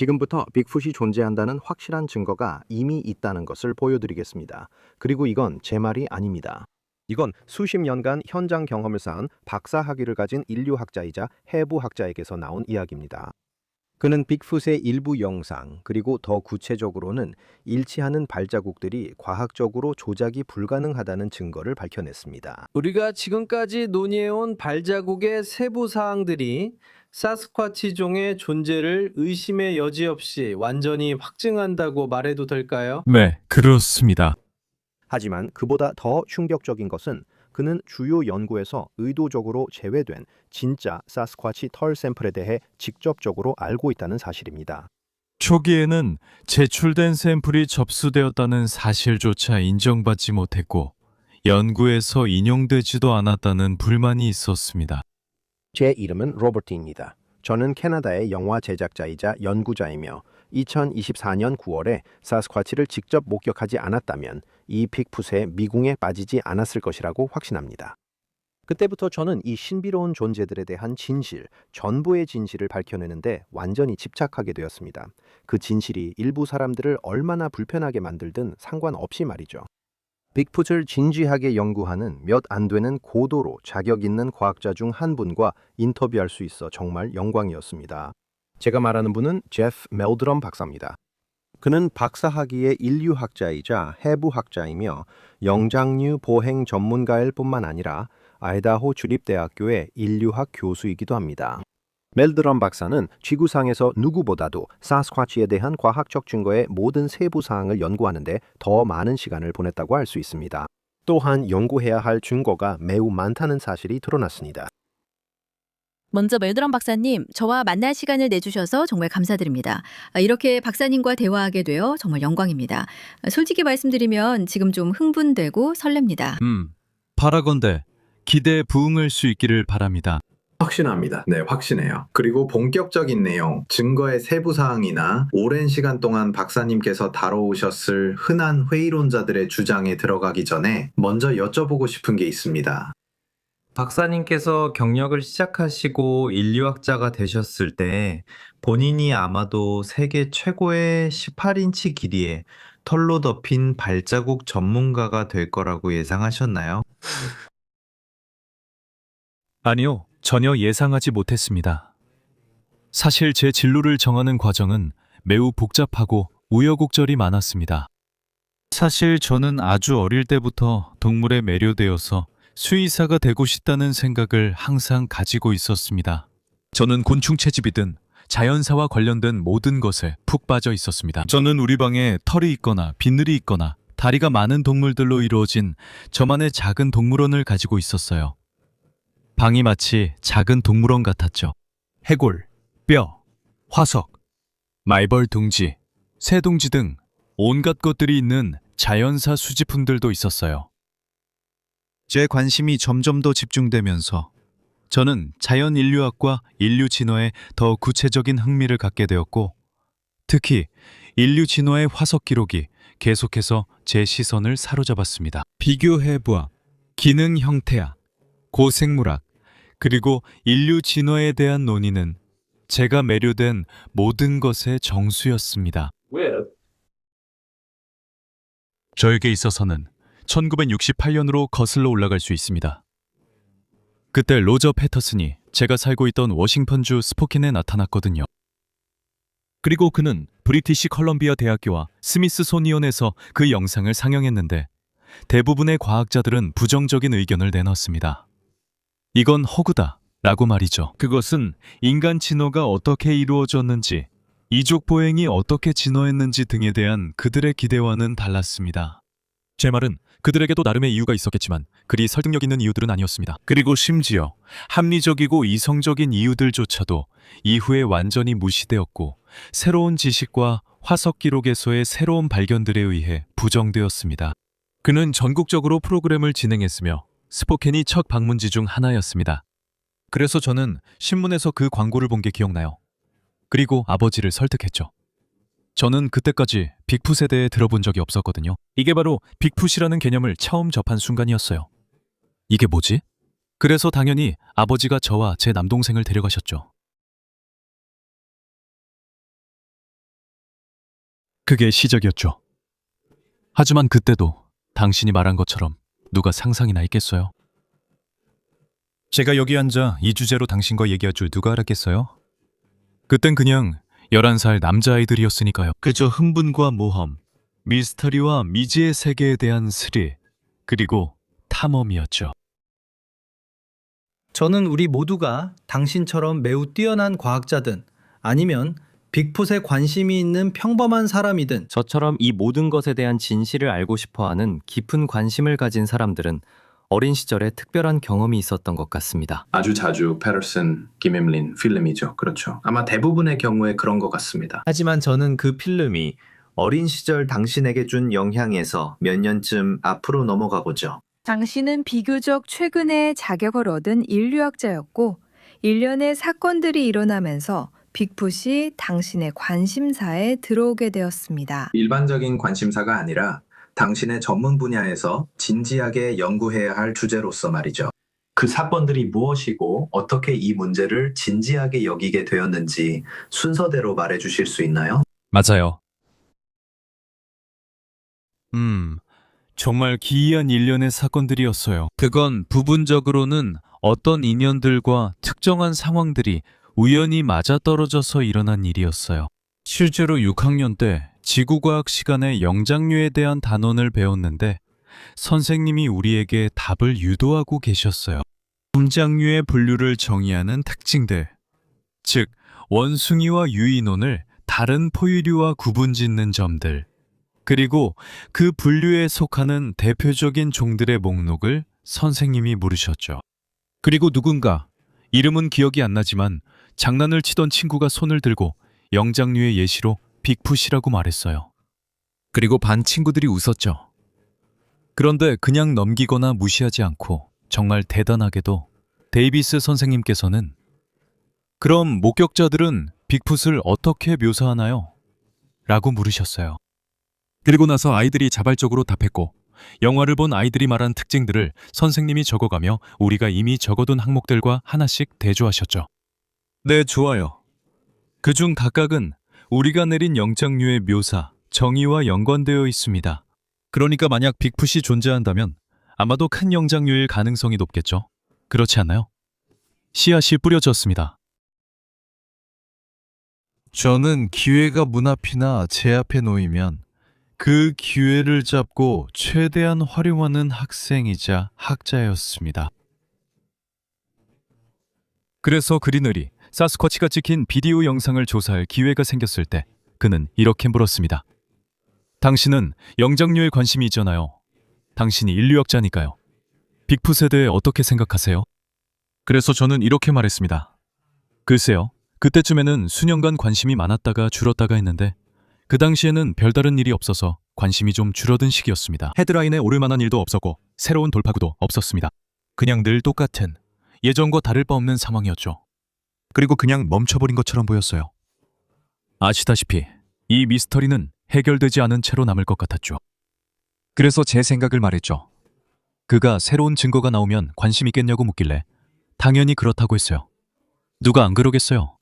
지금부터 빅풋이 존재한다는 확실한 증거가 이미 있다는 것을 보여드리겠습니다. 그리고 이건 제 말이 아닙니다. 이건 수십 년간 현장 경험을 쌓은 박사 학위를 가진 인류학자이자 해부학자에게서 나온 이야기입니다. 그는 빅풋의 일부 영상, 그리고 더 구체적으로는 일치하는 발자국들이 과학적으로 조작이 불가능하다는 증거를 밝혀냈습니다. 우리가 지금까지 논의해온 발자국의 세부 사항들이 사스쿼치종의 존재를 의심의 여지 없이 완전히 확증한다고 말해도 될까요? 네, 그렇습니다. 하지만 그보다 더 충격적인 것은 그는 주요 연구에서 의도적으로 제외된 진짜 사스쿼치 털 샘플에 대해 직접적으로 알고 있다는 사실입니다. 초기에는 제출된 샘플이 접수되었다는 사실조차 인정받지 못했고 연구에서 인용되지도 않았다는 불만이 있었습니다. 제 이름은 로버트입니다. 저는 캐나다의 영화 제작자이자 연구자이며 2024년 9월에 사스쿼치를 직접 목격하지 않았다면 이 빅풋의 미궁에 빠지지 않았을 것이라고 확신합니다. 그때부터 저는 이 신비로운 존재들에 대한 진실, 전부의 진실을 밝혀내는데 완전히 집착하게 되었습니다. 그 진실이 일부 사람들을 얼마나 불편하게 만들든 상관없이 말이죠. 빅풋을 진지하게 연구하는 몇 안 되는 고도로 자격 있는 과학자 중 한 분과 인터뷰할 수 있어 정말 영광이었습니다. 제가 말하는 분은 제프 멜드럼 박사입니다. 그는 박사학위의 인류학자이자 해부학자이며 영장류 보행 전문가일 뿐만 아니라 아이다호 주립대학교의 인류학 교수이기도 합니다. 멜드럼 박사는 지구상에서 누구보다도 사스쿼치에 대한 과학적 증거의 모든 세부 사항을 연구하는데 더 많은 시간을 보냈다고 할 수 있습니다. 또한 연구해야 할 증거가 매우 많다는 사실이 드러났습니다. 먼저 멜드럼 박사님, 저와 만날 시간을 내주셔서 정말 감사드립니다. 이렇게 박사님과 대화하게 되어 정말 영광입니다. 솔직히 말씀드리면 지금 좀 흥분되고 설렙니다. 바라건대 기대에 부응할 수 있기를 바랍니다. 확신합니다. 네, 확신해요. 그리고 본격적인 내용, 증거의 세부 사항이나 오랜 시간 동안 박사님께서 다뤄오셨을 흔한 회의론자들의 주장에 들어가기 전에 먼저 여쭤보고 싶은 게 있습니다. 박사님께서 경력을 시작하시고 인류학자가 되셨을 때 본인이 아마도 세계 최고의 18인치 길이의 털로 덮인 발자국 전문가가 될 거라고 예상하셨나요? 아니요, 전혀 예상하지 못했습니다. 사실 제 진로를 정하는 과정은 매우 복잡하고 우여곡절이 많았습니다. 사실 저는 아주 어릴 때부터 동물에 매료되어서 수의사가 되고 싶다는 생각을 항상 가지고 있었습니다. 저는 곤충 채집이든 자연사와 관련된 모든 것에 푹 빠져 있었습니다. 저는 우리 방에 털이 있거나 비늘이 있거나 다리가 많은 동물들로 이루어진 저만의 작은 동물원을 가지고 있었어요. 방이 마치 작은 동물원 같았죠. 해골, 뼈, 화석, 말벌 둥지, 새둥지 등 온갖 것들이 있는 자연사 수집품들도 있었어요. 제 관심이 점점 더 집중되면서 저는 자연인류학과 인류진화에 더 구체적인 흥미를 갖게 되었고 특히 인류진화의 화석 기록이 계속해서 제 시선을 사로잡았습니다. 비교해부학, 기능 형태학, 고생물학, 그리고 인류 진화에 대한 논의는 제가 매료된 모든 것의 정수였습니다. 저에게 있어서는 1968년으로 거슬러 올라갈 수 있습니다. 그때 로저 패터슨이 제가 살고 있던 워싱턴주 스포킨에 나타났거든요. 그리고 그는 브리티시 컬럼비아 대학교와 스미스소니언에서 그 영상을 상영했는데 대부분의 과학자들은 부정적인 의견을 내놨습니다. 이건 허구다 라고 말이죠. 그것은 인간 진화가 어떻게 이루어졌는지, 이족 보행이 어떻게 진화했는지 등에 대한 그들의 기대와는 달랐습니다. 제 말은 그들에게도 나름의 이유가 있었겠지만 그리 설득력 있는 이유들은 아니었습니다. 그리고 심지어 합리적이고 이성적인 이유들조차도 이후에 완전히 무시되었고 새로운 지식과 화석 기록에서의 새로운 발견들에 의해 부정되었습니다. 그는 전국적으로 프로그램을 진행했으며 스포켄이 첫 방문지 중 하나였습니다. 그래서 저는 신문에서 그 광고를 본 게 기억나요. 그리고 아버지를 설득했죠. 저는 그때까지 빅풋에 대해 들어본 적이 없었거든요. 이게 바로 빅풋이라는 개념을 처음 접한 순간이었어요. 이게 뭐지? 그래서 당연히 아버지가 저와 제 남동생을 데려가셨죠. 그게 시작이었죠. 하지만 그때도 당신이 말한 것처럼 누가 상상이나 했겠어요? 제가 여기 앉아 이 주제로 당신과 얘기할 줄 누가 알았겠어요? 그땐 그냥 11살 남자아이들이었으니까요. 그저 흥분과 모험, 미스터리와 미지의 세계에 대한 스릴, 그리고 탐험이었죠. 저는 우리 모두가 당신처럼 매우 뛰어난 과학자든 아니면 빅풋에 관심이 있는 평범한 사람이든 저처럼 이 모든 것에 대한 진실을 알고 싶어하는 깊은 관심을 가진 사람들은 어린 시절에 특별한 경험이 있었던 것 같습니다. 아주 자주 패터슨, 김엠린 필름이죠. 그렇죠. 아마 대부분의 경우에 그런 것 같습니다. 하지만 저는 그 필름이 어린 시절 당신에게 준 영향에서 몇 년쯤 앞으로 넘어가 보죠. 당신은 비교적 최근에 자격을 얻은 인류학자였고, 일련의 사건들이 일어나면서 빅풋이 당신의 관심사에 들어오게 되었습니다. 일반적인 관심사가 아니라 당신의 전문 분야에서 진지하게 연구해야 할 주제로서 말이죠. 그 사건들이 무엇이고 어떻게 이 문제를 진지하게 여기게 되었는지 순서대로 말해 주실 수 있나요? 맞아요. 정말 기이한 일련의 사건들이었어요. 그건 부분적으로는 어떤 인연들과 특정한 상황들이 우연히 맞아떨어져서 일어난 일이었어요. 실제로 6학년 때 지구과학 시간에 영장류에 대한 단원을 배웠는데 선생님이 우리에게 답을 유도하고 계셨어요. 점장류의 분류를 정의하는 특징들, 즉 원숭이와 유인원을 다른 포유류와 구분짓는 점들, 그리고 그 분류에 속하는 대표적인 종들의 목록을 선생님이 물으셨죠. 그리고 누군가, 이름은 기억이 안 나지만 장난을 치던 친구가 손을 들고 영장류의 예시로 빅풋이라고 말했어요. 그리고 반 친구들이 웃었죠. 그런데 그냥 넘기거나 무시하지 않고 정말 대단하게도 데이비스 선생님께서는 그럼 목격자들은 빅풋을 어떻게 묘사하나요? 라고 물으셨어요. 그리고 나서 아이들이 자발적으로 답했고 영화를 본 아이들이 말한 특징들을 선생님이 적어가며 우리가 이미 적어둔 항목들과 하나씩 대조하셨죠. 네, 좋아요. 그중 각각은 우리가 내린 영장류의 묘사, 정의와 연관되어 있습니다. 그러니까 만약 빅풋이 존재한다면 아마도 큰 영장류일 가능성이 높겠죠. 그렇지 않나요? 씨앗이 뿌려졌습니다. 저는 기회가 문 앞이나 제 앞에 놓이면 그 기회를 잡고 최대한 활용하는 학생이자 학자였습니다. 그래서 그리너리, 사스쿼치가 찍힌 비디오 영상을 조사할 기회가 생겼을 때 그는 이렇게 물었습니다. 당신은 영장류에 관심이 있잖아요. 당신이 인류학자니까요. 빅풋에 대해 어떻게 생각하세요? 그래서 저는 이렇게 말했습니다. 글쎄요, 그때쯤에는 수년간 관심이 많았다가 줄었다가 했는데 그 당시에는 별다른 일이 없어서 관심이 좀 줄어든 시기였습니다. 헤드라인에 오를 만한 일도 없었고 새로운 돌파구도 없었습니다. 그냥 늘 똑같은 예전과 다를 바 없는 상황이었죠. 그리고 그냥 멈춰버린 것처럼 보였어요. 아시다시피 이 미스터리는 해결되지 않은 채로 남을 것 같았죠. 그래서 제 생각을 말했죠. 그가 새로운 증거가 나오면 관심 있겠냐고 묻길래 당연히 그렇다고 했어요. 누가 안 그러겠어요?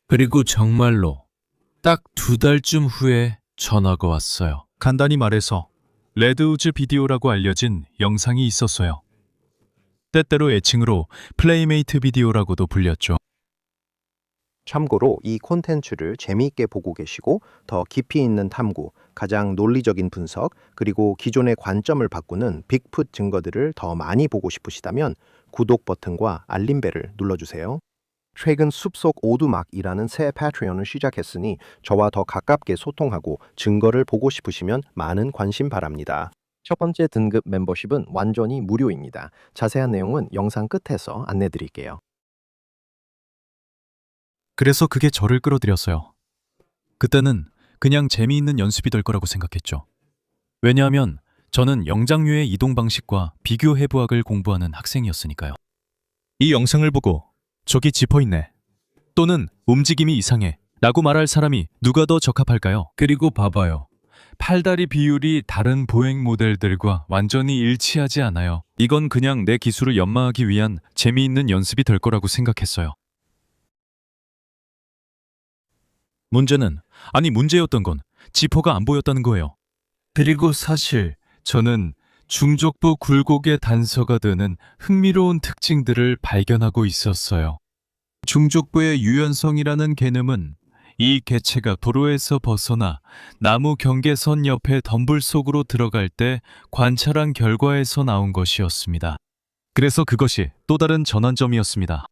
그리고 정말로 딱 2달쯤 후에 전화가 왔어요. 간단히 말해서 레드우즈 비디오라고 알려진 영상이 있었어요. 때때로 애칭으로 플레이메이트 비디오라고도 불렸죠. 참고로 이 콘텐츠를 재미있게 보고 계시고 더 깊이 있는 탐구, 가장 논리적인 분석, 그리고 기존의 관점을 바꾸는 빅풋 증거들을 더 많이 보고 싶으시다면 구독 버튼과 알림벨을 눌러주세요. 최근 숲속 오두막이라는 새 패트리언을 시작했으니 저와 더 가깝게 소통하고 증거를 보고 싶으시면 많은 관심 바랍니다. 첫 번째 등급 멤버십은 완전히 무료입니다. 자세한 내용은 영상 끝에서 안내드릴게요. 그래서 그게 저를 끌어들였어요. 그때는 그냥 재미있는 연습이 될 거라고 생각했죠. 왜냐하면 저는 영장류의 이동 방식과 비교 해부학을 공부하는 학생이었으니까요. 이 영상을 보고 저기 지퍼있네 또는 움직임이 이상해 라고 말할 사람이 누가 더 적합할까요? 그리고 봐봐요. 팔다리 비율이 다른 보행 모델들과 완전히 일치하지 않아요. 이건 그냥 내 기술을 연마하기 위한 재미있는 연습이 될 거라고 생각했어요. 문제였던 건 지퍼가 안 보였다는 거예요. 그리고 사실 저는 중족부 굴곡의 단서가 되는 흥미로운 특징들을 발견하고 있었어요. 중족부의 유연성이라는 개념은 이 개체가 도로에서 벗어나 나무 경계선 옆에 덤불 속으로 들어갈 때 관찰한 결과에서 나온 것이었습니다. 그래서 그것이 또 다른 전환점이었습니다.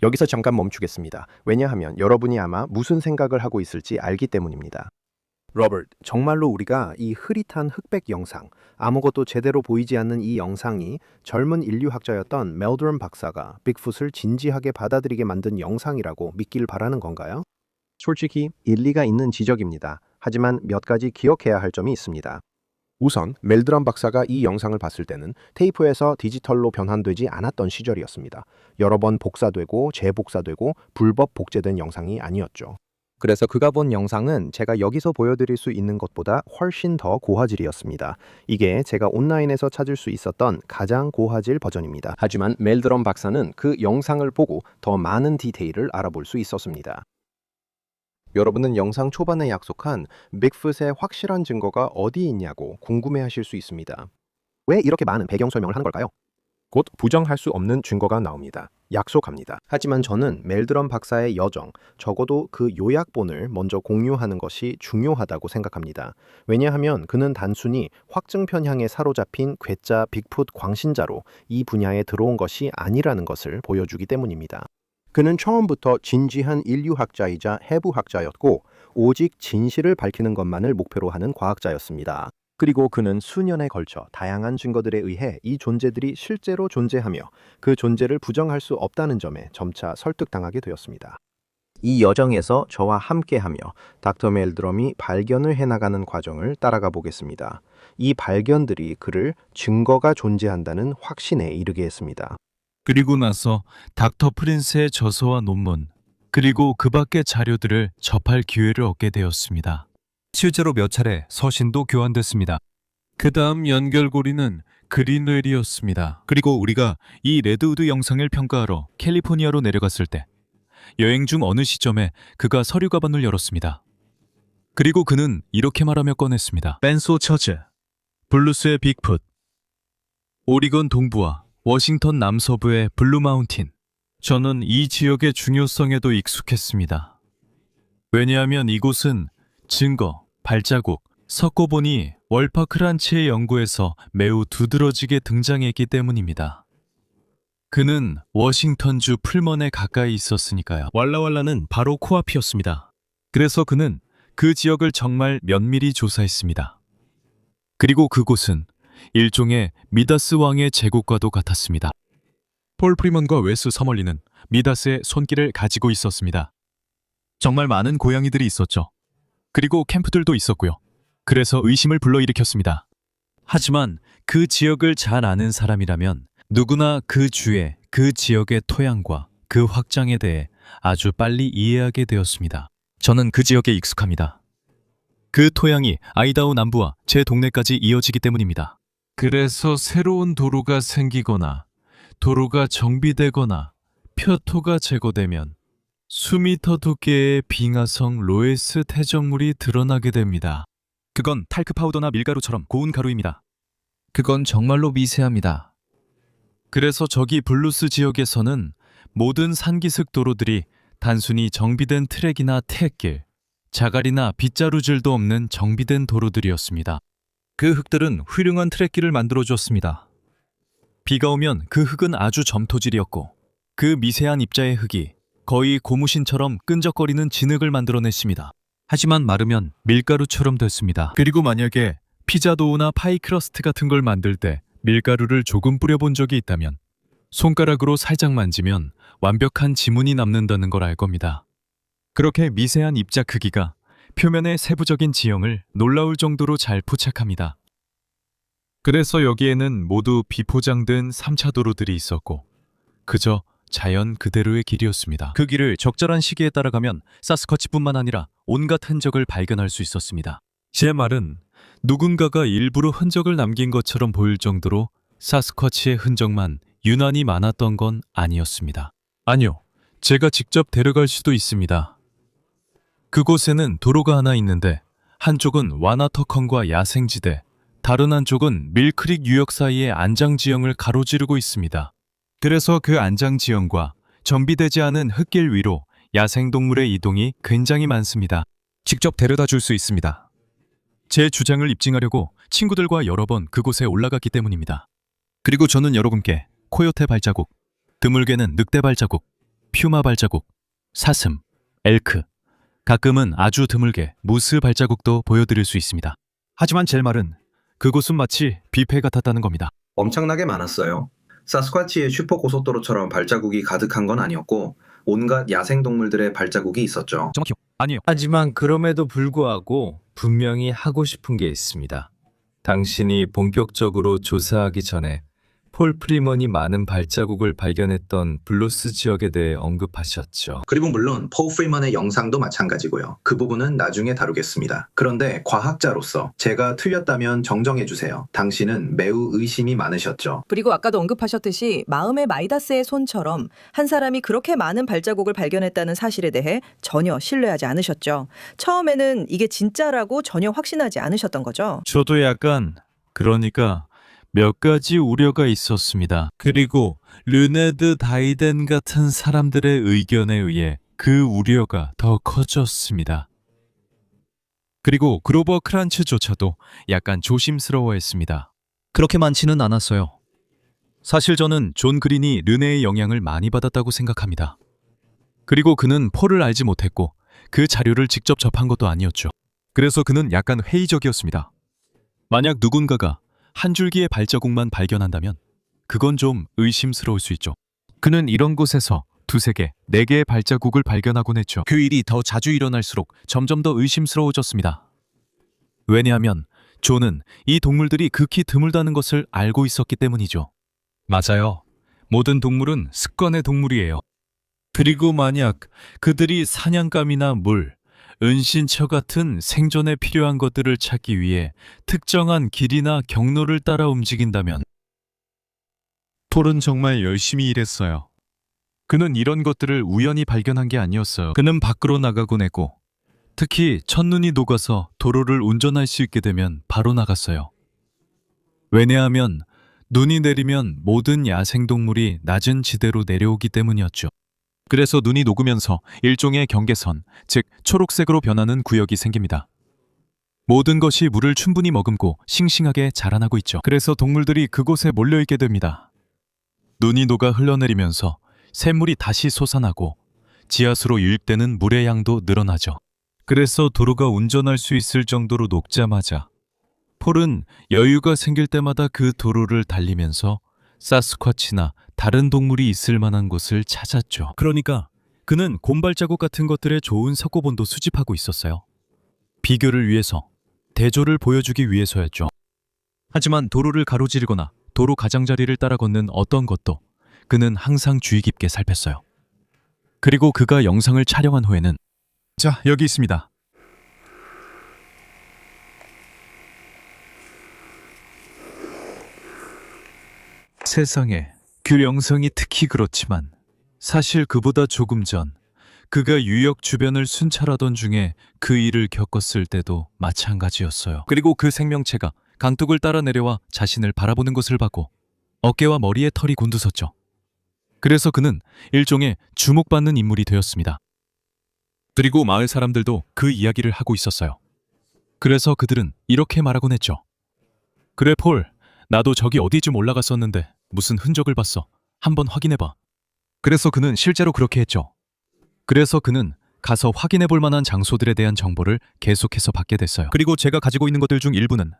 여기서 잠깐 멈추겠습니다. 왜냐하면 여러분이 아마 무슨 생각을 하고 있을지 알기 때문입니다. 로버트, 정말로 우리가 이 흐릿한 흑백 영상, 아무것도 제대로 보이지 않는 이 영상이 젊은 인류학자였던 멜드럼 박사가 빅풋을 진지하게 받아들이게 만든 영상이라고 믿길 바라는 건가요? 솔직히 일리가 있는 지적입니다. 하지만 몇 가지 기억해야 할 점이 있습니다. 우선 멜드럼 박사가 이 영상을 봤을 때는 테이프에서 디지털로 변환되지 않았던 시절이었습니다. 여러 번 복사되고 재복사되고 불법 복제된 영상이 아니었죠. 그래서 그가 본 영상은 제가 여기서 보여드릴 수 있는 것보다 훨씬 더 고화질이었습니다. 이게 제가 온라인에서 찾을 수 있었던 가장 고화질 버전입니다. 하지만 멜드럼 박사는 그 영상을 보고 더 많은 디테일을 알아볼 수 있었습니다. 여러분은 영상 초반에 약속한 빅풋의 확실한 증거가 어디 있냐고 궁금해하실 수 있습니다. 왜 이렇게 많은 배경 설명을 하는 걸까요? 곧 부정할 수 없는 증거가 나옵니다. 약속합니다. 하지만 저는 멜드럼 박사의 여정, 적어도 그 요약본을 먼저 공유하는 것이 중요하다고 생각합니다. 왜냐하면 그는 단순히 확증 편향에 사로잡힌 괴짜 빅풋 광신자로 이 분야에 들어온 것이 아니라는 것을 보여주기 때문입니다. 그는 처음부터 진지한 인류학자이자 해부학자였고 오직 진실을 밝히는 것만을 목표로 하는 과학자였습니다. 그리고 그는 수년에 걸쳐 다양한 증거들에 의해 이 존재들이 실제로 존재하며 그 존재를 부정할 수 없다는 점에 점차 설득당하게 되었습니다. 이 여정에서 저와 함께하며 닥터 멜드럼이 발견을 해나가는 과정을 따라가 보겠습니다. 이 발견들이 그를 증거가 존재한다는 확신에 이르게 했습니다. 그리고 나서 닥터 프린스의 저서와 논문, 그리고 그 밖의 자료들을 접할 기회를 얻게 되었습니다. 실제로 몇 차례 서신도 교환됐습니다. 그 다음 연결고리는 그린웰이었습니다. 그리고 우리가 이 레드우드 영상을 평가하러 캘리포니아로 내려갔을 때 여행 중 어느 시점에 그가 서류 가방을 열었습니다. 그리고 그는 이렇게 말하며 꺼냈습니다. 벤소 처즈, 블루스의 빅풋, 오리건 동부와 워싱턴 남서부의 블루 마운틴. 저는 이 지역의 중요성에도 익숙했습니다. 왜냐하면 이곳은 증거, 발자국, 섞어 보니 월파 크란치의 연구에서 매우 두드러지게 등장했기 때문입니다. 그는 워싱턴주 풀먼에 가까이 있었으니까요. 왈라왈라는 바로 코앞이었습니다. 그래서 그는 그 지역을 정말 면밀히 조사했습니다. 그리고 그곳은 일종의 미다스 왕의 제국과도 같았습니다. 폴 프리먼과 웨스 서멀리는 미다스의 손길을 가지고 있었습니다. 정말 많은 고양이들이 있었죠. 그리고 캠프들도 있었고요. 그래서 의심을 불러일으켰습니다. 하지만 그 지역을 잘 아는 사람이라면 누구나 그 주의, 그 지역의 토양과 그 확장에 대해 아주 빨리 이해하게 되었습니다. 저는 그 지역에 익숙합니다. 그 토양이 아이다호 남부와 제 동네까지 이어지기 때문입니다. 그래서 새로운 도로가 생기거나 도로가 정비되거나 표토가 제거되면 수미터 두께의 빙하성 로에스 태적물이 드러나게 됩니다. 그건 탈크 파우더나 밀가루처럼 고운 가루입니다. 그건 정말로 미세합니다. 그래서 저기 블루스 지역에서는 모든 산기슭 도로들이 단순히 정비된 트랙이나 태길, 자갈이나 빗자루질도 없는 정비된 도로들이었습니다. 그 흙들은 훌륭한 트랙길을 만들어주었습니다. 비가 오면 그 흙은 아주 점토질이었고 그 미세한 입자의 흙이 거의 고무신처럼 끈적거리는 진흙을 만들어냈습니다. 하지만 마르면 밀가루처럼 됐습니다. 그리고 만약에 피자도우나 파이 크러스트 같은 걸 만들 때 밀가루를 조금 뿌려본 적이 있다면 손가락으로 살짝 만지면 완벽한 지문이 남는다는 걸 알 겁니다. 그렇게 미세한 입자 크기가 표면의 세부적인 지형을 놀라울 정도로 잘 포착합니다. 그래서 여기에는 모두 비포장된 3차 도로들이 있었고 그저 자연 그대로의 길이었습니다. 그 길을 적절한 시기에 따라가면 사스쿼치뿐만 아니라 온갖 흔적을 발견할 수 있었습니다. 제 말은 누군가가 일부러 흔적을 남긴 것처럼 보일 정도로 사스쿼치의 흔적만 유난히 많았던 건 아니었습니다. 아니요, 제가 직접 데려갈 수도 있습니다. 그곳에는 도로가 하나 있는데 한쪽은 와나터컨과 야생지대, 다른 한쪽은 밀크릭 유역 사이의 안장지형을 가로지르고 있습니다. 그래서 그 안장지형과 정비되지 않은 흙길 위로 야생동물의 이동이 굉장히 많습니다. 직접 데려다 줄 수 있습니다. 제 주장을 입증하려고 친구들과 여러 번 그곳에 올라갔기 때문입니다. 그리고 저는 여러분께 코요테 발자국, 드물게는 늑대 발자국, 퓨마 발자국, 사슴, 엘크, 가끔은 아주 드물게 무스 발자국도 보여드릴 수 있습니다. 하지만 제 말은 그곳은 마치 뷔페 같았다는 겁니다. 엄청나게 많았어요. 사스쿼치의 슈퍼고속도로처럼 발자국이 가득한 건 아니었고 온갖 야생동물들의 발자국이 있었죠. 정확히요? 아니에요. 하지만 그럼에도 불구하고 분명히 하고 싶은 게 있습니다. 당신이 본격적으로 조사하기 전에 폴 프리먼이 많은 발자국을 발견했던 블루스 지역에 대해 언급하셨죠. 그리고 물론 폴 프리먼의 영상도 마찬가지고요. 그 부분은 나중에 다루겠습니다. 그런데 과학자로서 제가 틀렸다면 정정해주세요. 당신은 매우 의심이 많으셨죠. 그리고 아까도 언급하셨듯이 마음의 마이다스의 손처럼 한 사람이 그렇게 많은 발자국을 발견했다는 사실에 대해 전혀 신뢰하지 않으셨죠. 처음에는 이게 진짜라고 전혀 확신하지 않으셨던 거죠. 저도 약간 그러니까 몇 가지 우려가 있었습니다. 그리고 르네드 다이덴 같은 사람들의 의견에 의해 그 우려가 더 커졌습니다. 그리고 그로버 크란츠조차도 약간 조심스러워했습니다. 그렇게 많지는 않았어요. 사실 저는 존 그린이 르네의 영향을 많이 받았다고 생각합니다. 그리고 그는 폴을 알지 못했고 그 자료를 직접 접한 것도 아니었죠. 그래서 그는 약간 회의적이었습니다. 만약 누군가가 한 줄기의 발자국만 발견한다면 그건 좀 의심스러울 수 있죠. 그는 이런 곳에서 2-3개, 4개의 발자국을 발견하곤 했죠. 그 일이 더 자주 일어날수록 점점 더 의심스러워졌습니다. 왜냐하면 존은 이 동물들이 극히 드물다는 것을 알고 있었기 때문이죠. 맞아요. 모든 동물은 습관의 동물이에요. 그리고 만약 그들이 사냥감이나 물, 은신처 같은 생존에 필요한 것들을 찾기 위해 특정한 길이나 경로를 따라 움직인다면 폴은 정말 열심히 일했어요. 그는 이런 것들을 우연히 발견한 게 아니었어요. 그는 밖으로 나가곤 했고 특히 첫눈이 녹아서 도로를 운전할 수 있게 되면 바로 나갔어요. 왜냐하면 눈이 내리면 모든 야생동물이 낮은 지대로 내려오기 때문이었죠. 그래서 눈이 녹으면서 일종의 경계선, 즉 초록색으로 변하는 구역이 생깁니다. 모든 것이 물을 충분히 머금고 싱싱하게 자라나고 있죠. 그래서 동물들이 그곳에 몰려있게 됩니다. 눈이 녹아 흘러내리면서 샘물이 다시 솟아나고 지하수로 유입되는 물의 양도 늘어나죠. 그래서 도로가 운전할 수 있을 정도로 녹자마자 폴은 여유가 생길 때마다 그 도로를 달리면서 사스쿼치나 다른 동물이 있을 만한 곳을 찾았죠. 그러니까 그는 곰발자국 같은 것들의 좋은 석고본도 수집하고 있었어요. 비교를 위해서, 대조를 보여주기 위해서였죠. 하지만 도로를 가로지르거나 도로 가장자리를 따라 걷는 어떤 것도 그는 항상 주의 깊게 살폈어요. 그리고 그가 영상을 촬영한 후에는 자, 여기 있습니다. 세상에, 그 영상이 특히 그렇지만 사실 그보다 조금 전 그가 유역 주변을 순찰하던 중에 그 일을 겪었을 때도 마찬가지였어요. 그리고 그 생명체가 강둑을 따라 내려와 자신을 바라보는 것을 봤고 어깨와 머리에 털이 곤두섰죠. 그래서 그는 일종의 주목받는 인물이 되었습니다. 그리고 마을 사람들도 그 이야기를 하고 있었어요. 그래서 그들은 이렇게 말하곤 했죠. 그래 폴, 나도 저기 어디쯤 올라갔었는데 무슨 흔적을 봤어. 한번 확인해봐. 그래서 그는 실제로 그렇게 했죠. 그래서 그는 가서 확인해 볼 만한 장소들에 대한 정보를 계속해서 받게 됐어요. 그리고 제가 가지고 있는 것들 중 일부는,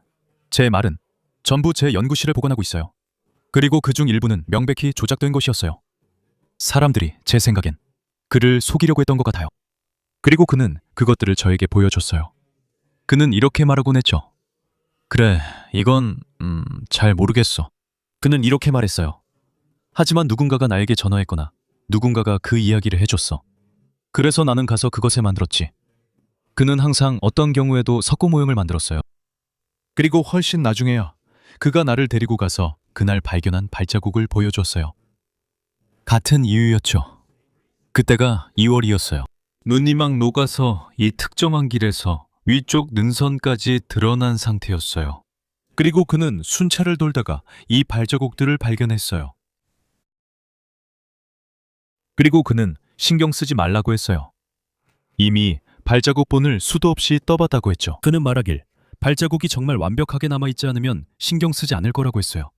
제 말은 전부 제 연구실에 보관하고 있어요. 그리고 그중 일부는 명백히 조작된 것이었어요. 사람들이 제 생각엔 그를 속이려고 했던 것 같아요. 그리고 그는 그것들을 저에게 보여줬어요. 그는 이렇게 말하곤 했죠. 그래, 이건 잘 모르겠어. 그는 이렇게 말했어요. 하지만 누군가가 나에게 전화했거나 누군가가 그 이야기를 해줬어. 그래서 나는 가서 그것을 만들었지. 그는 항상 어떤 경우에도 석고 모형을 만들었어요. 그리고 훨씬 나중에야 그가 나를 데리고 가서 그날 발견한 발자국을 보여줬어요. 같은 이유였죠. 그때가 2월이었어요. 눈이 막 녹아서 이 특정한 길에서 위쪽 능선까지 드러난 상태였어요. 그리고 그는 순찰을 돌다가 이 발자국들을 발견했어요. 그리고 그는 신경 쓰지 말라고 했어요. 이미 발자국 본을 수도 없이 떠봤다고 했죠. 그는 말하길 발자국이 정말 완벽하게 남아있지 않으면 신경 쓰지 않을 거라고 했어요.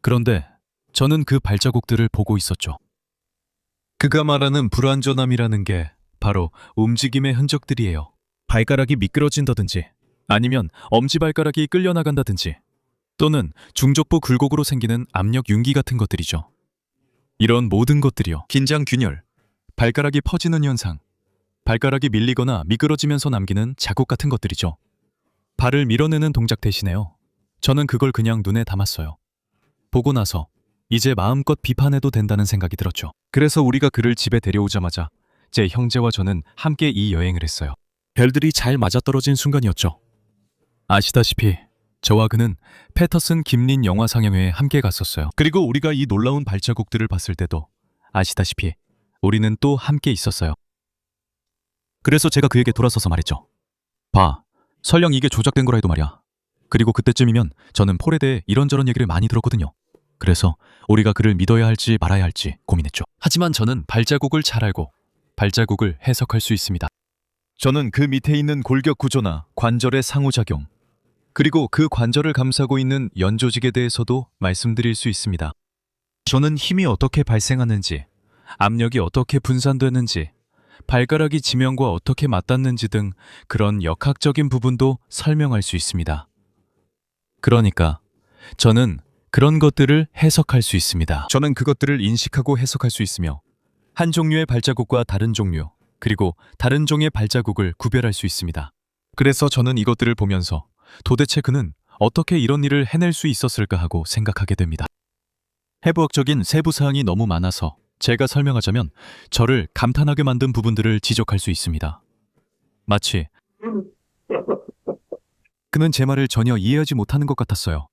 그런데 저는 그 발자국들을 보고 있었죠. 그가 말하는 불완전함이라는 게 바로 움직임의 흔적들이에요. 발가락이 미끄러진다든지 아니면 엄지발가락이 끌려나간다든지 또는 중족부 굴곡으로 생기는 압력 윤기 같은 것들이죠. 이런 모든 것들이요. 긴장 균열, 발가락이 퍼지는 현상, 발가락이 밀리거나 미끄러지면서 남기는 자국 같은 것들이죠. 발을 밀어내는 동작 대신에요. 저는 그걸 그냥 눈에 담았어요. 보고 나서 이제 마음껏 비판해도 된다는 생각이 들었죠. 그래서 우리가 그를 집에 데려오자마자 제 형제와 저는 함께 이 여행을 했어요. 별들이 잘 맞아떨어진 순간이었죠. 아시다시피 저와 그는 패터슨 김린 영화 상영회에 함께 갔었어요. 그리고 우리가 이 놀라운 발자국들을 봤을 때도 아시다시피 우리는 또 함께 있었어요. 그래서 제가 그에게 돌아서서 말했죠. 봐, 설령 이게 조작된 거라 해도 말이야. 그리고 그때쯤이면 저는 폴에 대해 이런저런 얘기를 많이 들었거든요. 그래서 우리가 그를 믿어야 할지 말아야 할지 고민했죠. 하지만 저는 발자국을 잘 알고 발자국을 해석할 수 있습니다. 저는 그 밑에 있는 골격 구조나 관절의 상호작용, 그리고 그 관절을 감싸고 있는 연조직에 대해서도 말씀드릴 수 있습니다. 저는 힘이 어떻게 발생하는지, 압력이 어떻게 분산되는지, 발가락이 지면과 어떻게 맞닿는지 등 그런 역학적인 부분도 설명할 수 있습니다. 그러니까 저는 그런 것들을 해석할 수 있습니다. 저는 그것들을 인식하고 해석할 수 있으며 한 종류의 발자국과 다른 종류, 그리고 다른 종의 발자국을 구별할 수 있습니다. 그래서 저는 이것들을 보면서 도대체 그는 어떻게 이런 일을 해낼 수 있었을까 하고 생각하게 됩니다. 해부학적인 세부 사항이 너무 많아서 제가 설명하자면 저를 감탄하게 만든 부분들을 지적할 수 있습니다. 마치 그는 제 말을 전혀 이해하지 못하는 것 같았어요.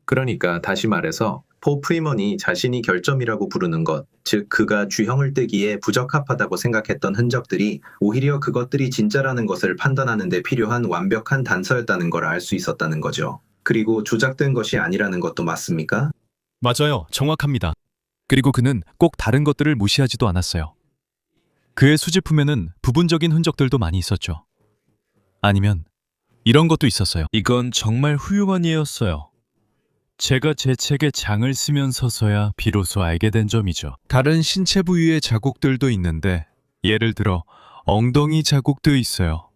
그러니까 다시 말해서 포 프리먼이 자신이 결점이라고 부르는 것, 즉 그가 쥐형을 떼기에 부적합하다고 생각했던 흔적들이 오히려 그것들이 진짜라는 것을 판단하는 데 필요한 완벽한 단서였다는 걸 알 수 있었다는 거죠. 그리고 조작된 것이 아니라는 것도 맞습니까? 맞아요. 정확합니다. 그리고 그는 꼭 다른 것들을 무시하지도 않았어요. 그의 수집품에는 부분적인 흔적들도 많이 있었죠. 아니면 이런 것도 있었어요. 이건 정말 훌륭한 예였어요. 제가 제 책에 장을 쓰면서서야 비로소 알게 된 점이죠. 다른 신체 부위의 자국들도 있는데 예를 들어 엉덩이 자국도 있어요.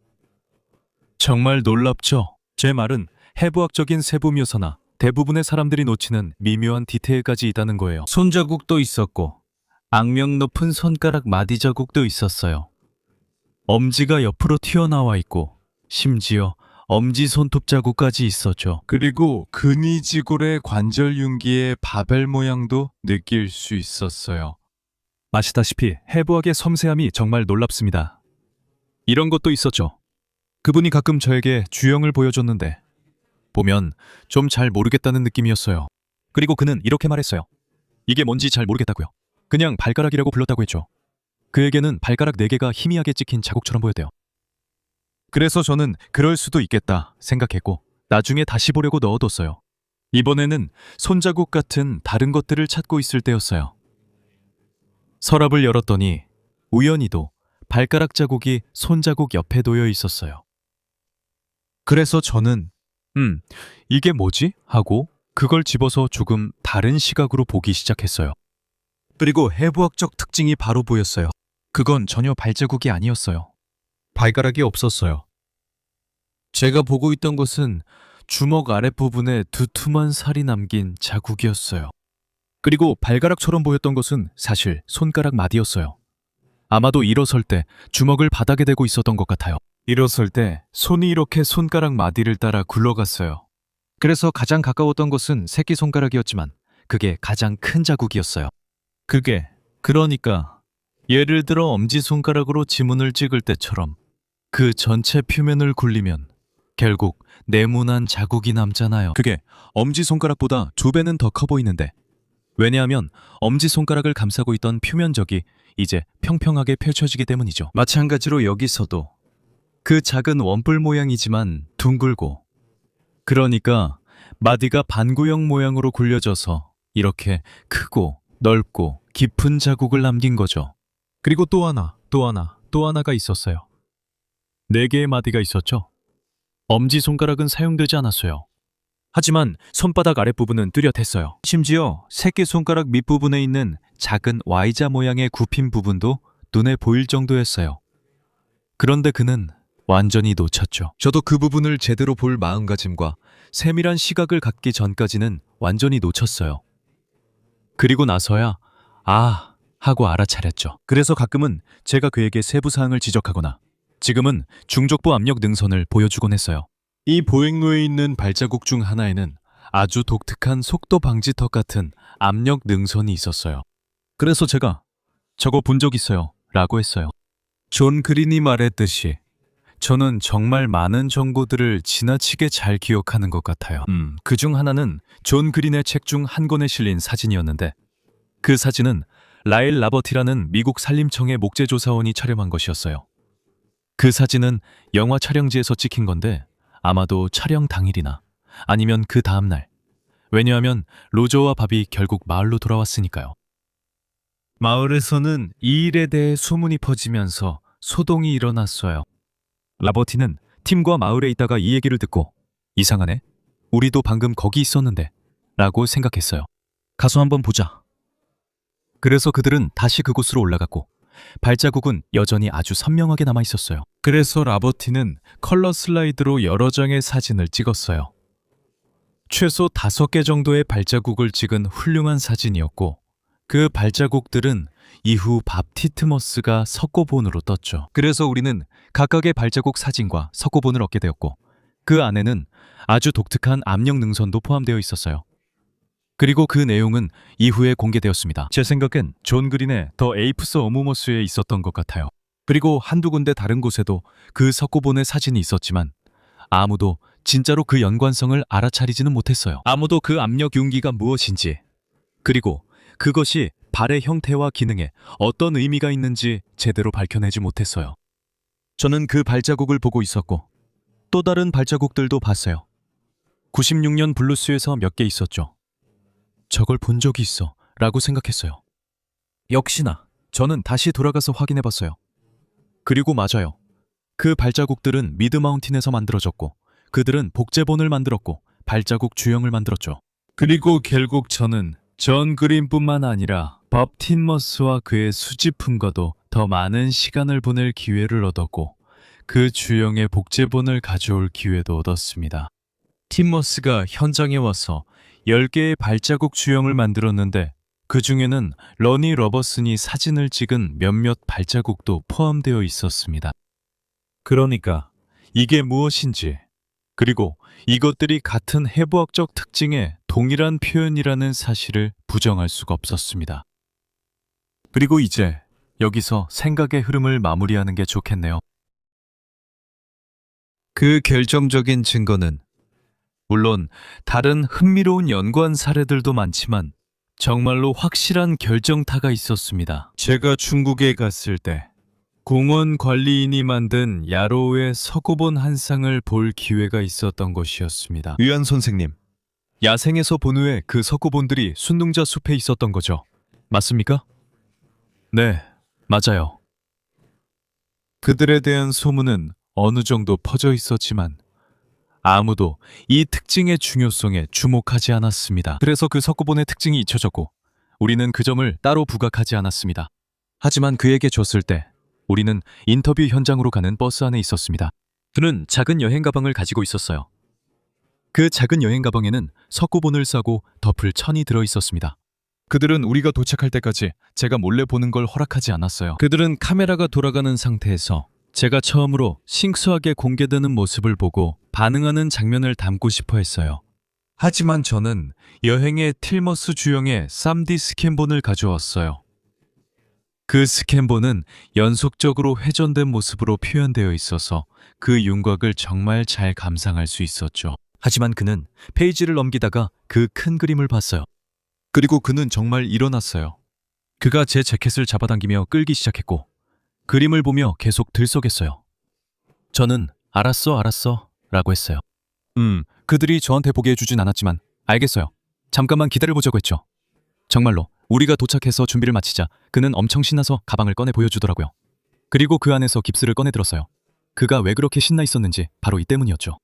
정말 놀랍죠? 제 말은 해부학적인 세부 묘사나 대부분의 사람들이 놓치는 미묘한 디테일까지 있다는 거예요. 손자국도 있었고 악명 높은 손가락 마디 자국도 있었어요. 엄지가 옆으로 튀어나와 있고 심지어 엄지 손톱 자국까지 있었죠. 그리고 근위지골의 관절 윤기의 바벨 모양도 느낄 수 있었어요. 아시다시피 해부학의 섬세함이 정말 놀랍습니다. 이런 것도 있었죠. 그분이 가끔 저에게 주형을 보여줬는데 보면 좀 잘 모르겠다는 느낌이었어요. 그리고 그는 이렇게 말했어요. 이게 뭔지 잘 모르겠다고요. 그냥 발가락이라고 불렀다고 했죠. 그에게는 발가락 4개가 희미하게 찍힌 자국처럼 보였대요. 그래서 저는 그럴 수도 있겠다 생각했고 나중에 다시 보려고 넣어뒀어요. 이번에는 손자국 같은 다른 것들을 찾고 있을 때였어요. 서랍을 열었더니 우연히도 발가락 자국이 손자국 옆에 놓여 있었어요. 그래서 저는 이게 뭐지? 하고 그걸 집어서 조금 다른 시각으로 보기 시작했어요. 그리고 해부학적 특징이 바로 보였어요. 그건 전혀 발자국이 아니었어요. 발가락이 없었어요. 제가 보고 있던 것은 주먹 아랫부분에 두툼한 살이 남긴 자국이었어요. 그리고 발가락처럼 보였던 것은 사실 손가락 마디였어요. 아마도 일어설 때 주먹을 바닥에 대고 있었던 것 같아요. 일어설 때 손이 이렇게 손가락 마디를 따라 굴러갔어요. 그래서 가장 가까웠던 것은 새끼손가락이었지만 그게 가장 큰 자국이었어요. 그게 그러니까 예를 들어 엄지손가락으로 지문을 찍을 때처럼 그 전체 표면을 굴리면 결국 네모난 자국이 남잖아요. 그게 엄지손가락보다 2배는 더 커 보이는데 왜냐하면 엄지손가락을 감싸고 있던 표면적이 이제 평평하게 펼쳐지기 때문이죠. 마찬가지로 여기서도 그 작은 원뿔 모양이지만 둥글고, 그러니까 마디가 반구형 모양으로 굴려져서 이렇게 크고 넓고 깊은 자국을 남긴 거죠. 그리고 또 하나가 있었어요. 4개의 마디가 있었죠. 엄지손가락은 사용되지 않았어요. 하지만 손바닥 아랫부분은 뚜렷했어요. 심지어 새끼손가락 밑부분에 있는 작은 Y자 모양의 굽힌 부분도 눈에 보일 정도였어요. 그런데 그는 완전히 놓쳤죠. 저도 그 부분을 제대로 볼 마음가짐과 세밀한 시각을 갖기 전까지는 완전히 놓쳤어요. 그리고 나서야 하고 알아차렸죠. 그래서 가끔은 제가 그에게 세부사항을 지적하거나 지금은 중족부 압력 능선을 보여주곤 했어요. 이 보행로에 있는 발자국 중 하나에는 아주 독특한 속도 방지턱 같은 압력 능선이 있었어요. 그래서 제가 저거 본 적 있어요 라고 했어요. 존 그린이 말했듯이 저는 정말 많은 정보들을 지나치게 잘 기억하는 것 같아요. 그중 하나는 존 그린의 책 중 한 권에 실린 사진이었는데, 그 사진은 라일 라버티라는 미국 산림청의 목재조사원이 촬영한 것이었어요. 그 사진은 영화 촬영지에서 찍힌 건데 아마도 촬영 당일이나 아니면 그 다음날, 왜냐하면 로저와 밥이 결국 마을로 돌아왔으니까요. 마을에서는 이 일에 대해 소문이 퍼지면서 소동이 일어났어요. 라버티는 팀과 마을에 있다가 이 얘기를 듣고 이상하네? 우리도 방금 거기 있었는데 라고 생각했어요. 가서 한번 보자. 그래서 그들은 다시 그곳으로 올라갔고 발자국은 여전히 아주 선명하게 남아 있었어요. 그래서 라버티는 컬러 슬라이드로 여러 장의 사진을 찍었어요. 최소 5개 정도의 발자국을 찍은 훌륭한 사진이었고, 그 발자국들은 이후 밥 티트머스가 석고본으로 떴죠. 그래서 우리는 각각의 발자국 사진과 석고본을 얻게 되었고, 그 안에는 아주 독특한 압력 능선도 포함되어 있었어요. 그리고 그 내용은 이후에 공개되었습니다. 제 생각엔 존 그린의 더 에이프스 어무머스에 있었던 것 같아요. 그리고 한두 군데 다른 곳에도 그 석고본의 사진이 있었지만 아무도 진짜로 그 연관성을 알아차리지는 못했어요. 아무도 그 압력 융기가 무엇인지, 그리고 그것이 발의 형태와 기능에 어떤 의미가 있는지 제대로 밝혀내지 못했어요. 저는 그 발자국을 보고 있었고 또 다른 발자국들도 봤어요. 96년 블루스에서 몇 개 있었죠. 저걸 본 적이 있어 라고 생각했어요. 역시나 저는 다시 돌아가서 확인해 봤어요. 그리고 맞아요. 그 발자국들은 미드마운틴에서 만들어졌고 그들은 복제본을 만들었고 발자국 주형을 만들었죠. 그리고 결국 저는 존 그린뿐만 아니라 밥 틴머스와 그의 수집품과도 더 많은 시간을 보낼 기회를 얻었고 그 주형의 복제본을 가져올 기회도 얻었습니다. 틴머스가 현장에 와서 10개의 발자국 주형을 만들었는데 그 중에는 러니 러버슨이 사진을 찍은 몇몇 발자국도 포함되어 있었습니다. 그러니까 이게 무엇인지, 그리고 이것들이 같은 해부학적 특징의 동일한 표현이라는 사실을 부정할 수가 없었습니다. 그리고 이제 여기서 생각의 흐름을 마무리하는 게 좋겠네요. 그 결정적인 증거는 물론 다른 흥미로운 연관 사례들도 많지만 정말로 확실한 결정타가 있었습니다. 제가 중국에 갔을 때 공원 관리인이 만든 야로우의 석고본 한 쌍을 볼 기회가 있었던 것이었습니다. 위안 선생님, 야생에서 본 후에 그 석고본들이 순둥자 숲에 있었던 거죠. 맞습니까? 네, 맞아요. 그들에 대한 소문은 어느 정도 퍼져 있었지만 아무도 이 특징의 중요성에 주목하지 않았습니다. 그래서 그 석고본의 특징이 잊혀졌고 우리는 그 점을 따로 부각하지 않았습니다. 하지만 그에게 줬을 때 우리는 인터뷰 현장으로 가는 버스 안에 있었습니다. 그는 작은 여행 가방을 가지고 있었어요. 그 작은 여행 가방에는 석고본을 싸고 덮을 천이 들어 있었습니다. 그들은 우리가 도착할 때까지 제가 몰래 보는 걸 허락하지 않았어요. 그들은 카메라가 돌아가는 상태에서 제가 처음으로 싱크하게 공개되는 모습을 보고 반응하는 장면을 담고 싶어 했어요. 하지만 저는 여행의 틸머스 주형의 3D 스캔본을 가져왔어요. 그 스캔본은 연속적으로 회전된 모습으로 표현되어 있어서 그 윤곽을 정말 잘 감상할 수 있었죠. 하지만 그는 페이지를 넘기다가 그 큰 그림을 봤어요. 그리고 그는 정말 일어났어요. 그가 제 재킷을 잡아당기며 끌기 시작했고 그림을 보며 계속 들썩였어요. 저는 알았어 라고 했어요. 그들이 저한테 보게 해주진 않았지만 알겠어요. 잠깐만 기다려보자고 했죠. 정말로 우리가 도착해서 준비를 마치자 그는 엄청 신나서 가방을 꺼내 보여주더라고요. 그리고 그 안에서 깁스를 꺼내 들었어요. 그가 왜 그렇게 신나 있었는지 바로 이 때문이었죠.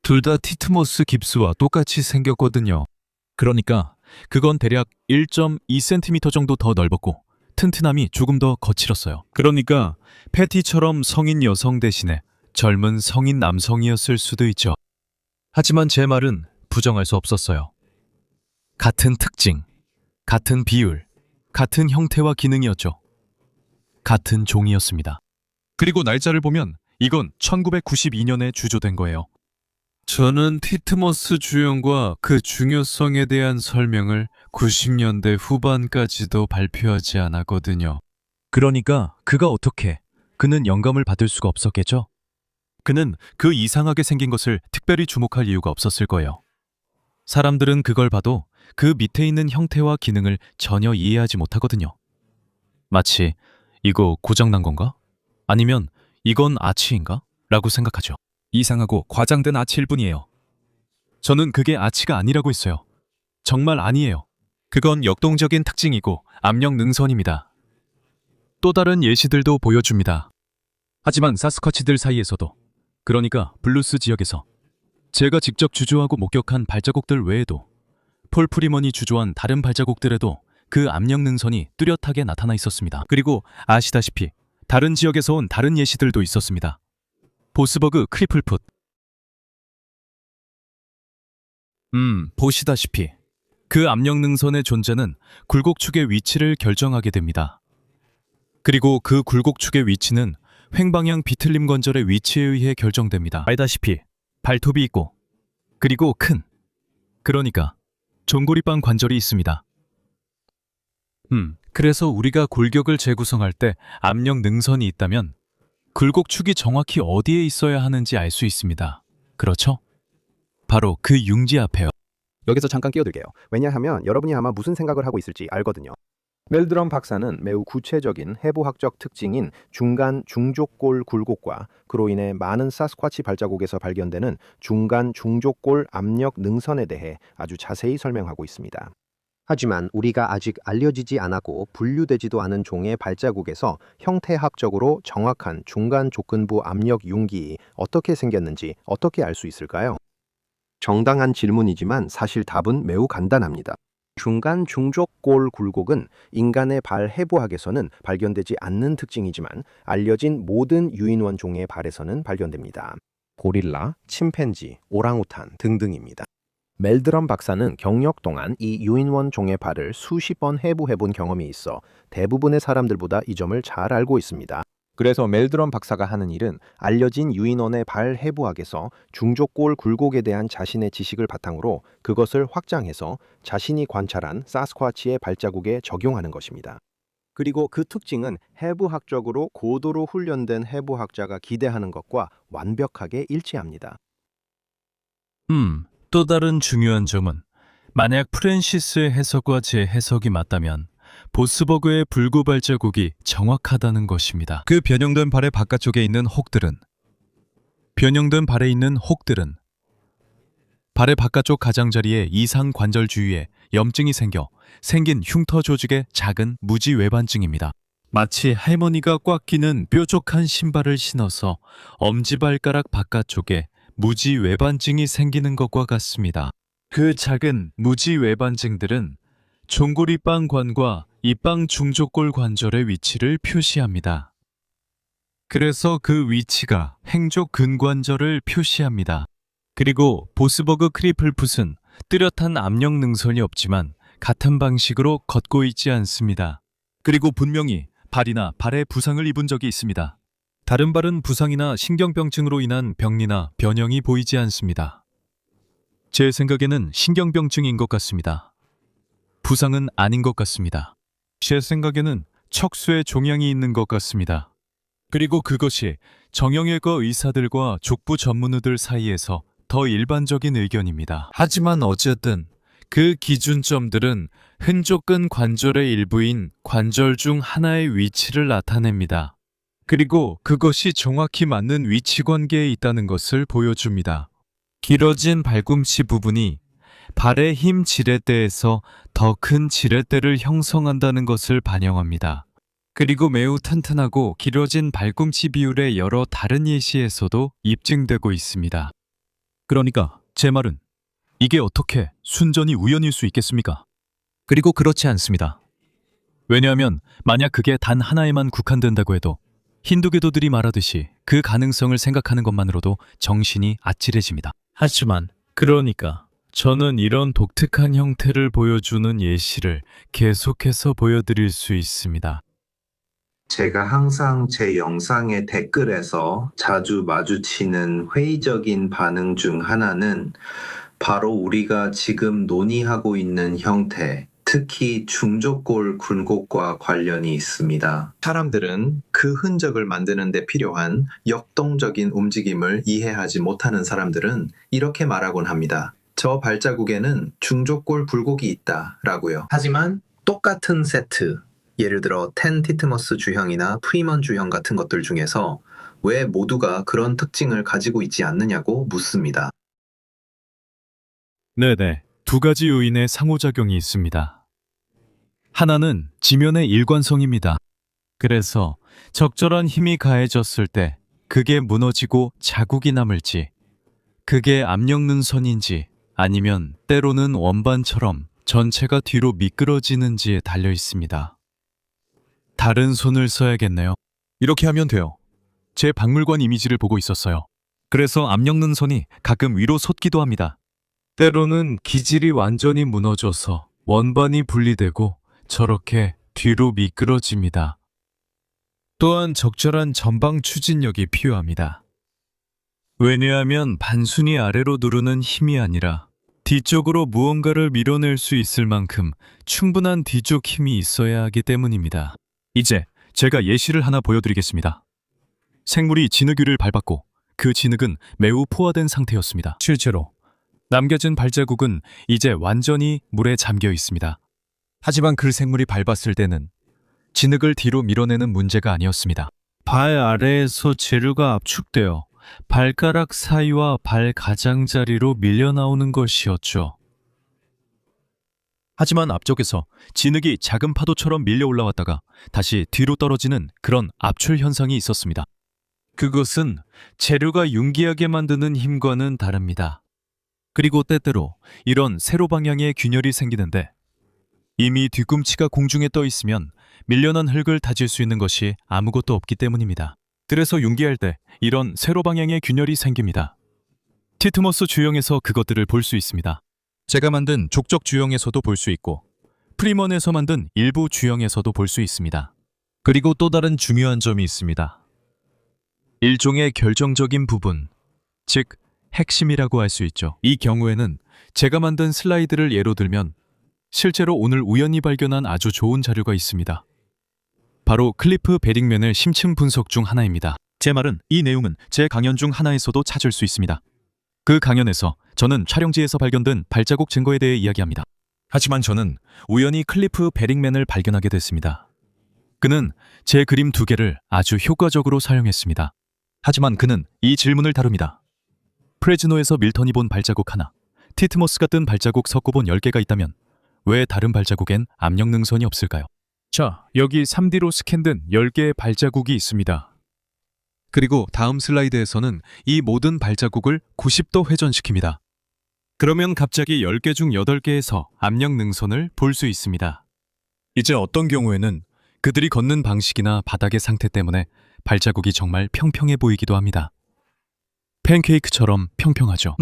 둘 다 티트모스 깁스와 똑같이 생겼거든요. 그러니까 그건 대략 1.2cm 정도 더 넓었고 튼튼함이 조금 더 거칠었어요. 그러니까 패티처럼 성인 여성 대신에 젊은 성인 남성이었을 수도 있죠. 하지만 제 말은 부정할 수 없었어요. 같은 특징, 같은 비율, 같은 형태와 기능이었죠. 같은 종이었습니다. 그리고 날짜를 보면 이건 1992년에 주조된 거예요. 저는 티트모스 주연과 그 중요성에 대한 설명을 90년대 후반까지도 발표하지 않았거든요. 그러니까 그가 어떻게, 그는 영감을 받을 수가 없었겠죠? 그는 그 이상하게 생긴 것을 특별히 주목할 이유가 없었을 거예요. 사람들은 그걸 봐도 그 밑에 있는 형태와 기능을 전혀 이해하지 못하거든요. 마치 이거 고장난 건가? 아니면 이건 아치인가? 라고 생각하죠. 이상하고 과장된 아치일 뿐이에요. 저는 그게 아치가 아니라고 했어요. 정말 아니에요. 그건 역동적인 특징이고 압력 능선입니다. 또 다른 예시들도 보여줍니다. 하지만 사스쿼치들 사이에서도, 그러니까 블루스 지역에서 제가 직접 주조하고 목격한 발자국들 외에도 폴 프리먼이 주조한 다른 발자국들에도 그 압력 능선이 뚜렷하게 나타나 있었습니다. 그리고 아시다시피 다른 지역에서 온 다른 예시들도 있었습니다. 보스버그 크리플풋. 보시다시피 그 압력 능선의 존재는 굴곡축의 위치를 결정하게 됩니다. 그리고 그 굴곡축의 위치는 횡방향 비틀림 관절의 위치에 의해 결정됩니다. 알다시피 발톱이 있고 그리고 큰, 그러니까 종고리빵 관절이 있습니다. 그래서 우리가 골격을 재구성할 때 압력 능선이 있다면 굴곡축이 정확히 어디에 있어야 하는지 알 수 있습니다. 그렇죠? 바로 그 융지 앞에요. 여기서 잠깐 끼어들게요. 왜냐하면 여러분이 아마 무슨 생각을 하고 있을지 알거든요. 멜드럼 박사는 매우 구체적인 해부학적 특징인 중간 중족골 굴곡과 그로 인해 많은 사스쿼치 발자국에서 발견되는 중간 중족골 압력 능선에 대해 아주 자세히 설명하고 있습니다. 하지만 우리가 아직 알려지지 않았고 분류되지도 않은 종의 발자국에서 형태학적으로 정확한 중간 조근부 압력 융기이 어떻게 생겼는지 어떻게 알 수 있을까요? 정당한 질문이지만 사실 답은 매우 간단합니다. 중간 중족골 굴곡은 인간의 발 해부학에서는 발견되지 않는 특징이지만 알려진 모든 유인원 종의 발에서는 발견됩니다. 고릴라, 침팬지, 오랑우탄 등등입니다. 멜드럼 박사는 경력 동안 이 유인원 종의 발을 수십 번 해부해본 경험이 있어 대부분의 사람들보다 이 점을 잘 알고 있습니다. 그래서 멜드럼 박사가 하는 일은 알려진 유인원의 발 해부학에서 중족골 굴곡에 대한 자신의 지식을 바탕으로 그것을 확장해서 자신이 관찰한 사스쿼치의 발자국에 적용하는 것입니다. 그리고 그 특징은 해부학적으로 고도로 훈련된 해부학자가 기대하는 것과 완벽하게 일치합니다. 또 다른 중요한 점은 만약 프랜시스의 해석과 제 해석이 맞다면 보스버그의 불구 발자국이 정확하다는 것입니다. 그 변형된 발의 바깥쪽에 있는 혹들은 발의 바깥쪽 가장자리의 이상 관절 주위에 염증이 생긴 흉터 조직의 작은 무지 외반증입니다. 마치 할머니가 꽉 끼는 뾰족한 신발을 신어서 엄지발가락 바깥쪽에 무지 외반증이 생기는 것과 같습니다. 그 작은 무지 외반증들은 종고리빵관과 이빵 중족골 관절의 위치를 표시합니다. 그래서 그 위치가 행족 근관절을 표시합니다. 그리고 보스버그 크리플풋은 뚜렷한 압력 능선이 없지만 같은 방식으로 걷고 있지 않습니다. 그리고 분명히 발이나 발에 부상을 입은 적이 있습니다. 다른 발은 부상이나 신경병증으로 인한 병리나 변형이 보이지 않습니다. 제 생각에는 신경병증인 것 같습니다. 부상은 아닌 것 같습니다. 제 생각에는 척수에 종양이 있는 것 같습니다. 그리고 그것이 정형외과 의사들과 족부 전문의들 사이에서 더 일반적인 의견입니다. 하지만 어쨌든 그 기준점들은 흔적근 관절의 일부인 관절 중 하나의 위치를 나타냅니다. 그리고 그것이 정확히 맞는 위치 관계에 있다는 것을 보여줍니다. 길어진 발꿈치 부분이 발의 힘 지렛대에서 더 큰 지렛대를 형성한다는 것을 반영합니다. 그리고 매우 튼튼하고 길어진 발꿈치 비율의 여러 다른 예시에서도 입증되고 있습니다. 그러니까 제 말은 이게 어떻게 순전히 우연일 수 있겠습니까? 그리고 그렇지 않습니다. 왜냐하면 만약 그게 단 하나에만 국한된다고 해도 힌두교도들이 말하듯이 그 가능성을 생각하는 것만으로도 정신이 아찔해집니다. 하지만 그러니까 저는 이런 독특한 형태를 보여주는 예시를 계속해서 보여드릴 수 있습니다. 제가 항상 제 영상의 댓글에서 자주 마주치는 회의적인 반응 중 하나는 바로 우리가 지금 논의하고 있는 형태, 특히 중족골 굴곡과 관련이 있습니다. 사람들은 그 흔적을 만드는 데 필요한 역동적인 움직임을 이해하지 못하는 사람들은 이렇게 말하곤 합니다. 저 발자국에는 중족골 굴곡이 있다 라고요. 하지만 똑같은 세트, 예를 들어 텐 티트머스 주형이나 프리먼 주형 같은 것들 중에서 왜 모두가 그런 특징을 가지고 있지 않느냐고 묻습니다. 네네, 두 가지 요인의 상호작용이 있습니다. 하나는 지면의 일관성입니다. 그래서 적절한 힘이 가해졌을 때 그게 무너지고 자국이 남을지, 그게 압력 능선인지 아니면 때로는 원반처럼 전체가 뒤로 미끄러지는지에 달려 있습니다. 다른 손을 써야겠네요. 이렇게 하면 돼요. 제 박물관 이미지를 보고 있었어요. 그래서 압력 능선이 가끔 위로 솟기도 합니다. 때로는 기질이 완전히 무너져서 원반이 분리되고 저렇게 뒤로 미끄러집니다. 또한 적절한 전방 추진력이 필요합니다. 왜냐하면 단순히 아래로 누르는 힘이 아니라 뒤쪽으로 무언가를 밀어낼 수 있을 만큼 충분한 뒤쪽 힘이 있어야 하기 때문입니다. 이제 제가 예시를 하나 보여드리겠습니다. 생물이 진흙 위를 밟았고 그 진흙은 매우 포화된 상태였습니다. 실제로 남겨진 발자국은 이제 완전히 물에 잠겨 있습니다. 하지만 그 생물이 밟았을 때는 진흙을 뒤로 밀어내는 문제가 아니었습니다. 발 아래에서 재료가 압축되어 발가락 사이와 발 가장자리로 밀려나오는 것이었죠. 하지만 앞쪽에서 진흙이 작은 파도처럼 밀려 올라왔다가 다시 뒤로 떨어지는 그런 압출 현상이 있었습니다. 그것은 재료가 융기하게 만드는 힘과는 다릅니다. 그리고 때때로 이런 세로 방향의 균열이 생기는데 이미 뒤꿈치가 공중에 떠 있으면 밀려난 흙을 다질 수 있는 것이 아무것도 없기 때문입니다. 그래서 융기할 때 이런 세로 방향의 균열이 생깁니다. 티트머스 주형에서 그것들을 볼 수 있습니다. 제가 만든 족적 주형에서도 볼 수 있고 프리먼에서 만든 일부 주형에서도 볼 수 있습니다. 그리고 또 다른 중요한 점이 있습니다. 일종의 결정적인 부분, 즉 핵심이라고 할 수 있죠. 이 경우에는 제가 만든 슬라이드를 예로 들면 실제로 오늘 우연히 발견한 아주 좋은 자료가 있습니다. 바로 클리프 베링맨의 심층 분석 중 하나입니다. 제 말은 이 내용은 제 강연 중 하나에서도 찾을 수 있습니다. 그 강연에서 저는 촬영지에서 발견된 발자국 증거에 대해 이야기합니다. 하지만 저는 우연히 클리프 베링맨을 발견하게 됐습니다. 그는 제 그림 2개를 아주 효과적으로 사용했습니다. 하지만 그는 이 질문을 다룹니다. 프레즈노에서 밀턴이 본 발자국 하나, 티트머스가 뜬 발자국 섞어본 10개가 있다면 왜 다른 발자국엔 압력 능선이 없을까요? 자, 여기 3D로 스캔된 10개의 발자국이 있습니다. 그리고 다음 슬라이드에서는 이 모든 발자국을 90도 회전시킵니다. 그러면 갑자기 10개 중 8개에서 압력 능선을 볼 수 있습니다. 이제 어떤 경우에는 그들이 걷는 방식이나 바닥의 상태 때문에 발자국이 정말 평평해 보이기도 합니다. 팬케이크처럼 평평하죠.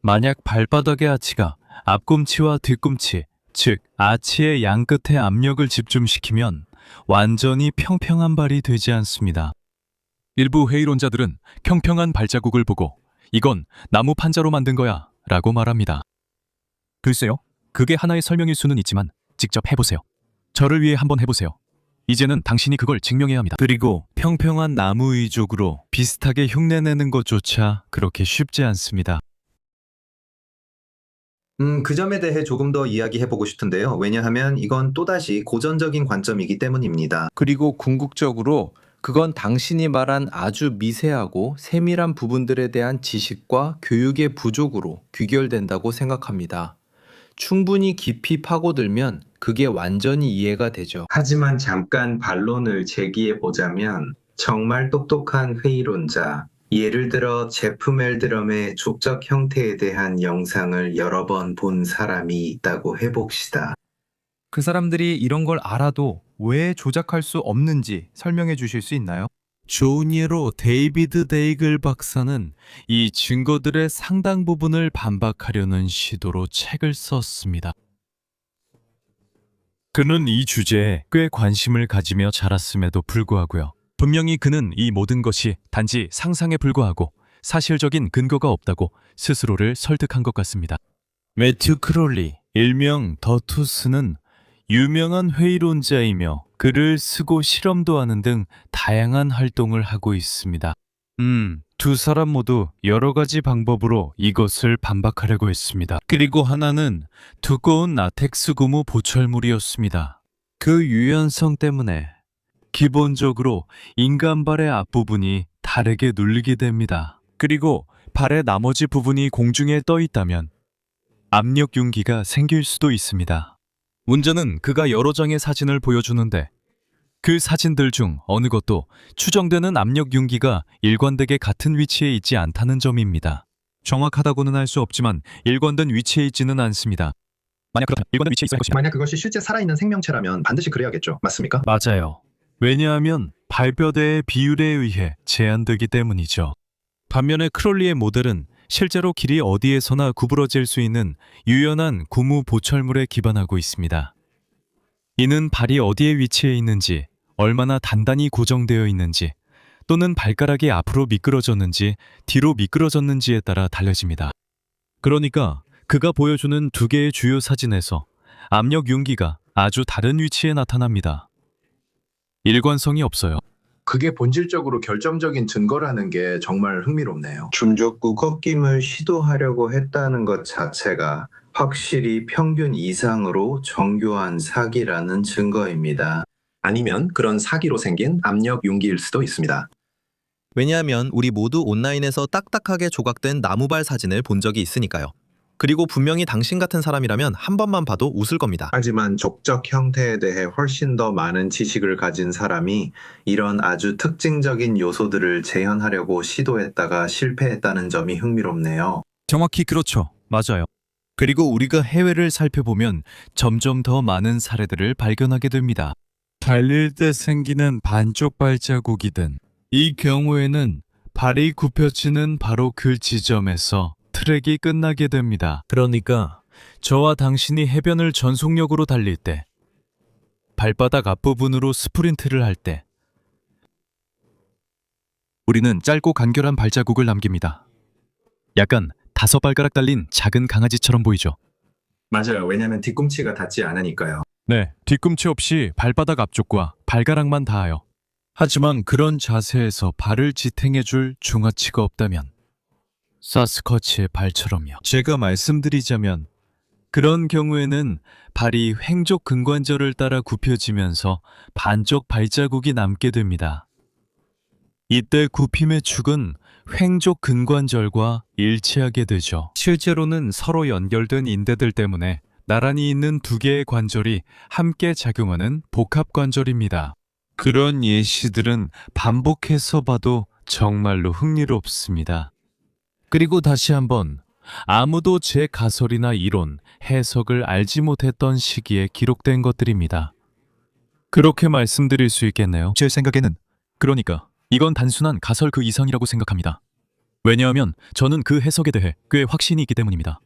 만약 발바닥의 아치가 앞꿈치와 뒤꿈치, 즉 아치의 양끝에 압력을 집중시키면 완전히 평평한 발이 되지 않습니다. 일부 회의론자들은 평평한 발자국을 보고 이건 나무 판자로 만든 거야 라고 말합니다. 글쎄요, 그게 하나의 설명일 수는 있지만 직접 해보세요. 저를 위해 한번 해보세요. 이제는 당신이 그걸 증명해야 합니다. 그리고 평평한 나무 위쪽으로 비슷하게 흉내내는 것조차 그렇게 쉽지 않습니다. 그 점에 대해 조금 더 이야기해보고 싶은데요. 왜냐하면 이건 또다시 고전적인 관점이기 때문입니다. 그리고 궁극적으로 그건 당신이 말한 아주 미세하고 세밀한 부분들에 대한 지식과 교육의 부족으로 귀결된다고 생각합니다. 충분히 깊이 파고들면 그게 완전히 이해가 되죠. 하지만 잠깐 반론을 제기해보자면 정말 똑똑한 회의론자, 예를 들어 제프 멜드럼의 족적 형태에 대한 영상을 여러 번 본 사람이 있다고 해봅시다. 그 사람들이 이런 걸 알아도 왜 조작할 수 없는지 설명해 주실 수 있나요? 좋은 예로 데이비드 데이글 박사는 이 증거들의 상당 부분을 반박하려는 시도로 책을 썼습니다. 그는 이 주제에 꽤 관심을 가지며 자랐음에도 불구하고요. 분명히 그는 이 모든 것이 단지 상상에 불과하고 사실적인 근거가 없다고 스스로를 설득한 것 같습니다. 매튜 크롤리, 일명 더 투스는 유명한 회의론자이며 글을 쓰고 실험도 하는 등 다양한 활동을 하고 있습니다. 두 사람 모두 여러 가지 방법으로 이것을 반박하려고 했습니다. 그리고 하나는 두꺼운 라텍스 고무 보철물이었습니다. 그 유연성 때문에 기본적으로 인간 발의 앞부분이 다르게 눌리게 됩니다. 그리고 발의 나머지 부분이 공중에 떠 있다면 압력 융기가 생길 수도 있습니다. 문제는 그가 여러 장의 사진을 보여주는데 그 사진들 중 어느 것도 추정되는 압력 융기가 일관되게 같은 위치에 있지 않다는 점입니다. 정확하다고는 할 수 없지만 일관된 위치에 있지는 않습니다. 만약 그렇다면 일관된 위치에 있어야 할 것입니다. 만약 그것이 실제 살아있는 생명체라면 반드시 그래야겠죠. 맞습니까? 맞아요. 왜냐하면 발뼈대의 비율에 의해 제한되기 때문이죠. 반면에 크롤리의 모델은 실제로 길이 어디에서나 구부러질 수 있는 유연한 고무 보철물에 기반하고 있습니다. 이는 발이 어디에 위치해 있는지, 얼마나 단단히 고정되어 있는지, 또는 발가락이 앞으로 미끄러졌는지 뒤로 미끄러졌는지에 따라 달라집니다. 그러니까 그가 보여주는 두 개의 주요 사진에서 압력 융기가 아주 다른 위치에 나타납니다. 일관성이 없어요. 그게 본질적으로 결정적인 증거라는 게 정말 흥미롭네요. 중족구 꺾임을 시도하려고 했다는 것 자체가 확실히 평균 이상으로 정교한 사기라는 증거입니다. 아니면 그런 사기로 생긴 압력 융기일 수도 있습니다. 왜냐하면 우리 모두 온라인에서 딱딱하게 조각된 나무발 사진을 본 적이 있으니까요. 그리고 분명히 당신 같은 사람이라면 한 번만 봐도 웃을 겁니다. 하지만 족적 형태에 대해 훨씬 더 많은 지식을 가진 사람이 이런 아주 특징적인 요소들을 재현하려고 시도했다가 실패했다는 점이 흥미롭네요. 정확히 그렇죠. 맞아요. 그리고 우리가 해외를 살펴보면 점점 더 많은 사례들을 발견하게 됩니다. 달릴 때 생기는 반쪽 발자국이든 이 경우에는 발이 굽혀지는 바로 그 지점에서 트랙이 끝나게 됩니다. 그러니까 저와 당신이 해변을 전속력으로 달릴 때, 발바닥 앞부분으로 스프린트를 할 때, 우리는 짧고 간결한 발자국을 남깁니다. 약간 5발가락 달린 작은 강아지처럼 보이죠? 맞아요. 왜냐하면 뒤꿈치가 닿지 않으니까요. 네, 뒤꿈치 없이 발바닥 앞쪽과 발가락만 닿아요. 하지만 그런 자세에서 발을 지탱해줄 중화치가 없다면 사스쿼치의 발처럼요. 제가 말씀드리자면 그런 경우에는 발이 횡족 근관절을 따라 굽혀지면서 반쪽 발자국이 남게 됩니다. 이때 굽힘의 축은 횡족 근관절과 일치하게 되죠. 실제로는 서로 연결된 인대들 때문에 나란히 있는 두 개의 관절이 함께 작용하는 복합관절입니다. 그런 예시들은 반복해서 봐도 정말로 흥미롭습니다. 그리고 다시 한번 아무도 제 가설이나 이론, 해석을 알지 못했던 시기에 기록된 것들입니다. 그렇게 말씀드릴 수 있겠네요. 제 생각에는 그러니까 이건 단순한 가설 그 이상이라고 생각합니다. 왜냐하면 저는 그 해석에 대해 꽤 확신이 있기 때문입니다.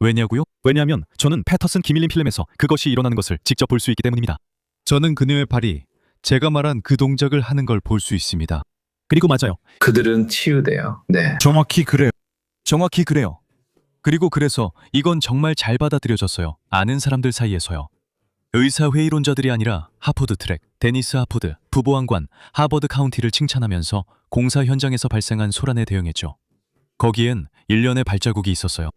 왜냐고요? 왜냐하면 저는 패터슨 기밀린 필름에서 그것이 일어나는 것을 직접 볼 수 있기 때문입니다. 저는 그녀의 발이 제가 말한 그 동작을 하는 걸 볼 수 있습니다. 그리고 맞아요. 그들은 치유돼요. 네. 정확히 그래요. 정확히 그래요. 그리고 그래서 이건 정말 잘 받아들여졌어요. 아는 사람들 사이에서요. 의사회의론자들이 아니라 하포드 트랙, 데니스 하포드, 부보안관, 하버드 카운티를 칭찬하면서 공사 현장에서 발생한 소란에 대응했죠. 거기엔 일련의 발자국이 있었어요.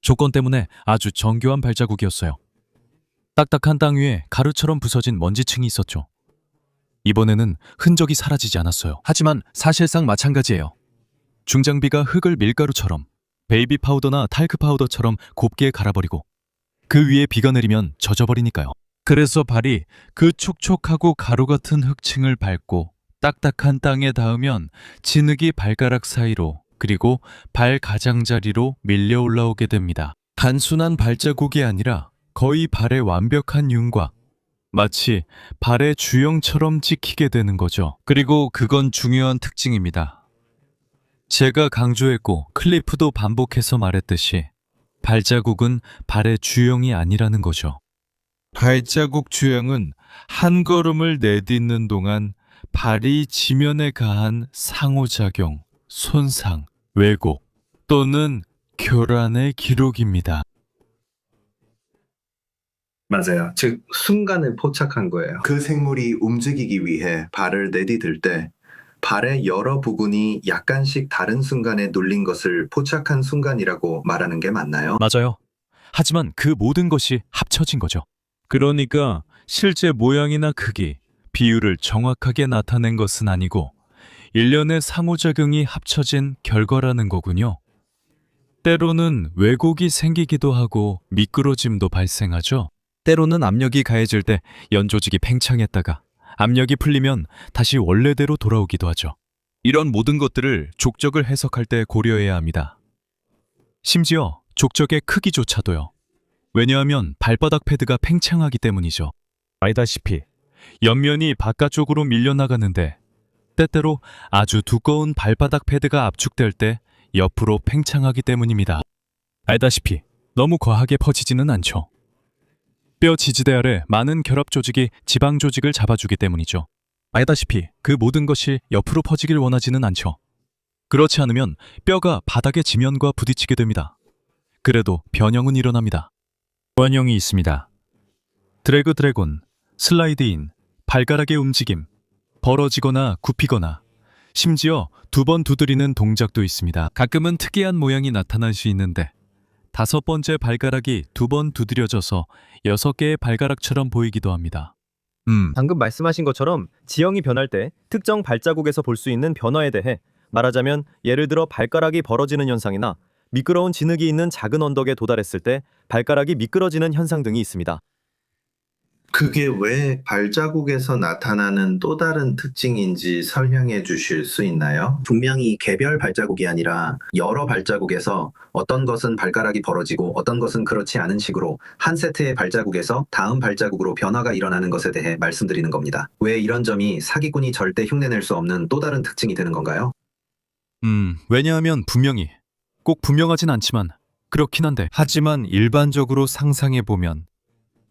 조건 때문에 아주 정교한 발자국이었어요. 딱딱한 땅 위에 가루처럼 부서진 먼지층이 있었죠. 이번에는 흔적이 사라지지 않았어요. 하지만 사실상 마찬가지예요. 중장비가 흙을 밀가루처럼, 베이비 파우더나 탈크 파우더처럼 곱게 갈아버리고 그 위에 비가 내리면 젖어버리니까요. 그래서 발이 그 촉촉하고 가루 같은 흙층을 밟고 딱딱한 땅에 닿으면 진흙이 발가락 사이로 그리고 발 가장자리로 밀려 올라오게 됩니다. 단순한 발자국이 아니라 거의 발의 완벽한 윤곽, 마치 발의 주형처럼 찍히게 되는 거죠. 그리고 그건 중요한 특징입니다. 제가 강조했고 클리프도 반복해서 말했듯이 발자국은 발의 주형이 아니라는 거죠. 발자국 주형은 한 걸음을 내딛는 동안 발이 지면에 가한 상호작용, 손상, 왜곡 또는 교란의 기록입니다. 맞아요. 즉 순간을 포착한 거예요. 그 생물이 움직이기 위해 발을 내디딜 때 발의 여러 부분이 약간씩 다른 순간에 눌린 것을 포착한 순간이라고 말하는 게 맞나요? 맞아요. 하지만 그 모든 것이 합쳐진 거죠. 그러니까 실제 모양이나 크기, 비율을 정확하게 나타낸 것은 아니고 일련의 상호작용이 합쳐진 결과라는 거군요. 때로는 왜곡이 생기기도 하고 미끄러짐도 발생하죠. 때로는 압력이 가해질 때 연조직이 팽창했다가 압력이 풀리면 다시 원래대로 돌아오기도 하죠. 이런 모든 것들을 족적을 해석할 때 고려해야 합니다. 심지어 족적의 크기조차도요. 왜냐하면 발바닥 패드가 팽창하기 때문이죠. 알다시피 옆면이 바깥쪽으로 밀려나가는데 때때로 아주 두꺼운 발바닥 패드가 압축될 때 옆으로 팽창하기 때문입니다. 알다시피 너무 과하게 퍼지지는 않죠. 뼈 지지대 아래 많은 결합 조직이 지방 조직을 잡아주기 때문이죠. 알다시피 그 모든 것이 옆으로 퍼지길 원하지는 않죠. 그렇지 않으면 뼈가 바닥의 지면과 부딪히게 됩니다. 그래도 변형은 일어납니다. 변형이 있습니다. 드래그 드래곤, 슬라이드인, 발가락의 움직임, 벌어지거나 굽히거나 심지어 2번 두드리는 동작도 있습니다. 가끔은 특이한 모양이 나타날 수 있는데 5번째 발가락이 2번 두드려져서 6개의 발가락처럼 보이기도 합니다. 방금 말씀하신 것처럼 지형이 변할 때 특정 발자국에서 볼 수 있는 변화에 대해 말하자면 예를 들어 발가락이 벌어지는 현상이나 미끄러운 진흙이 있는 작은 언덕에 도달했을 때 발가락이 미끄러지는 현상 등이 있습니다. 그게 왜 발자국에서 나타나는 또 다른 특징인지 설명해 주실 수 있나요? 분명히 개별 발자국이 아니라 여러 발자국에서 어떤 것은 발가락이 벌어지고 어떤 것은 그렇지 않은 식으로 한 세트의 발자국에서 다음 발자국으로 변화가 일어나는 것에 대해 말씀드리는 겁니다. 왜 이런 점이 사기꾼이 절대 흉내낼 수 없는 또 다른 특징이 되는 건가요? 왜냐하면 분명히, 꼭 분명하진 않지만 그렇긴 한데 하지만 일반적으로 상상해보면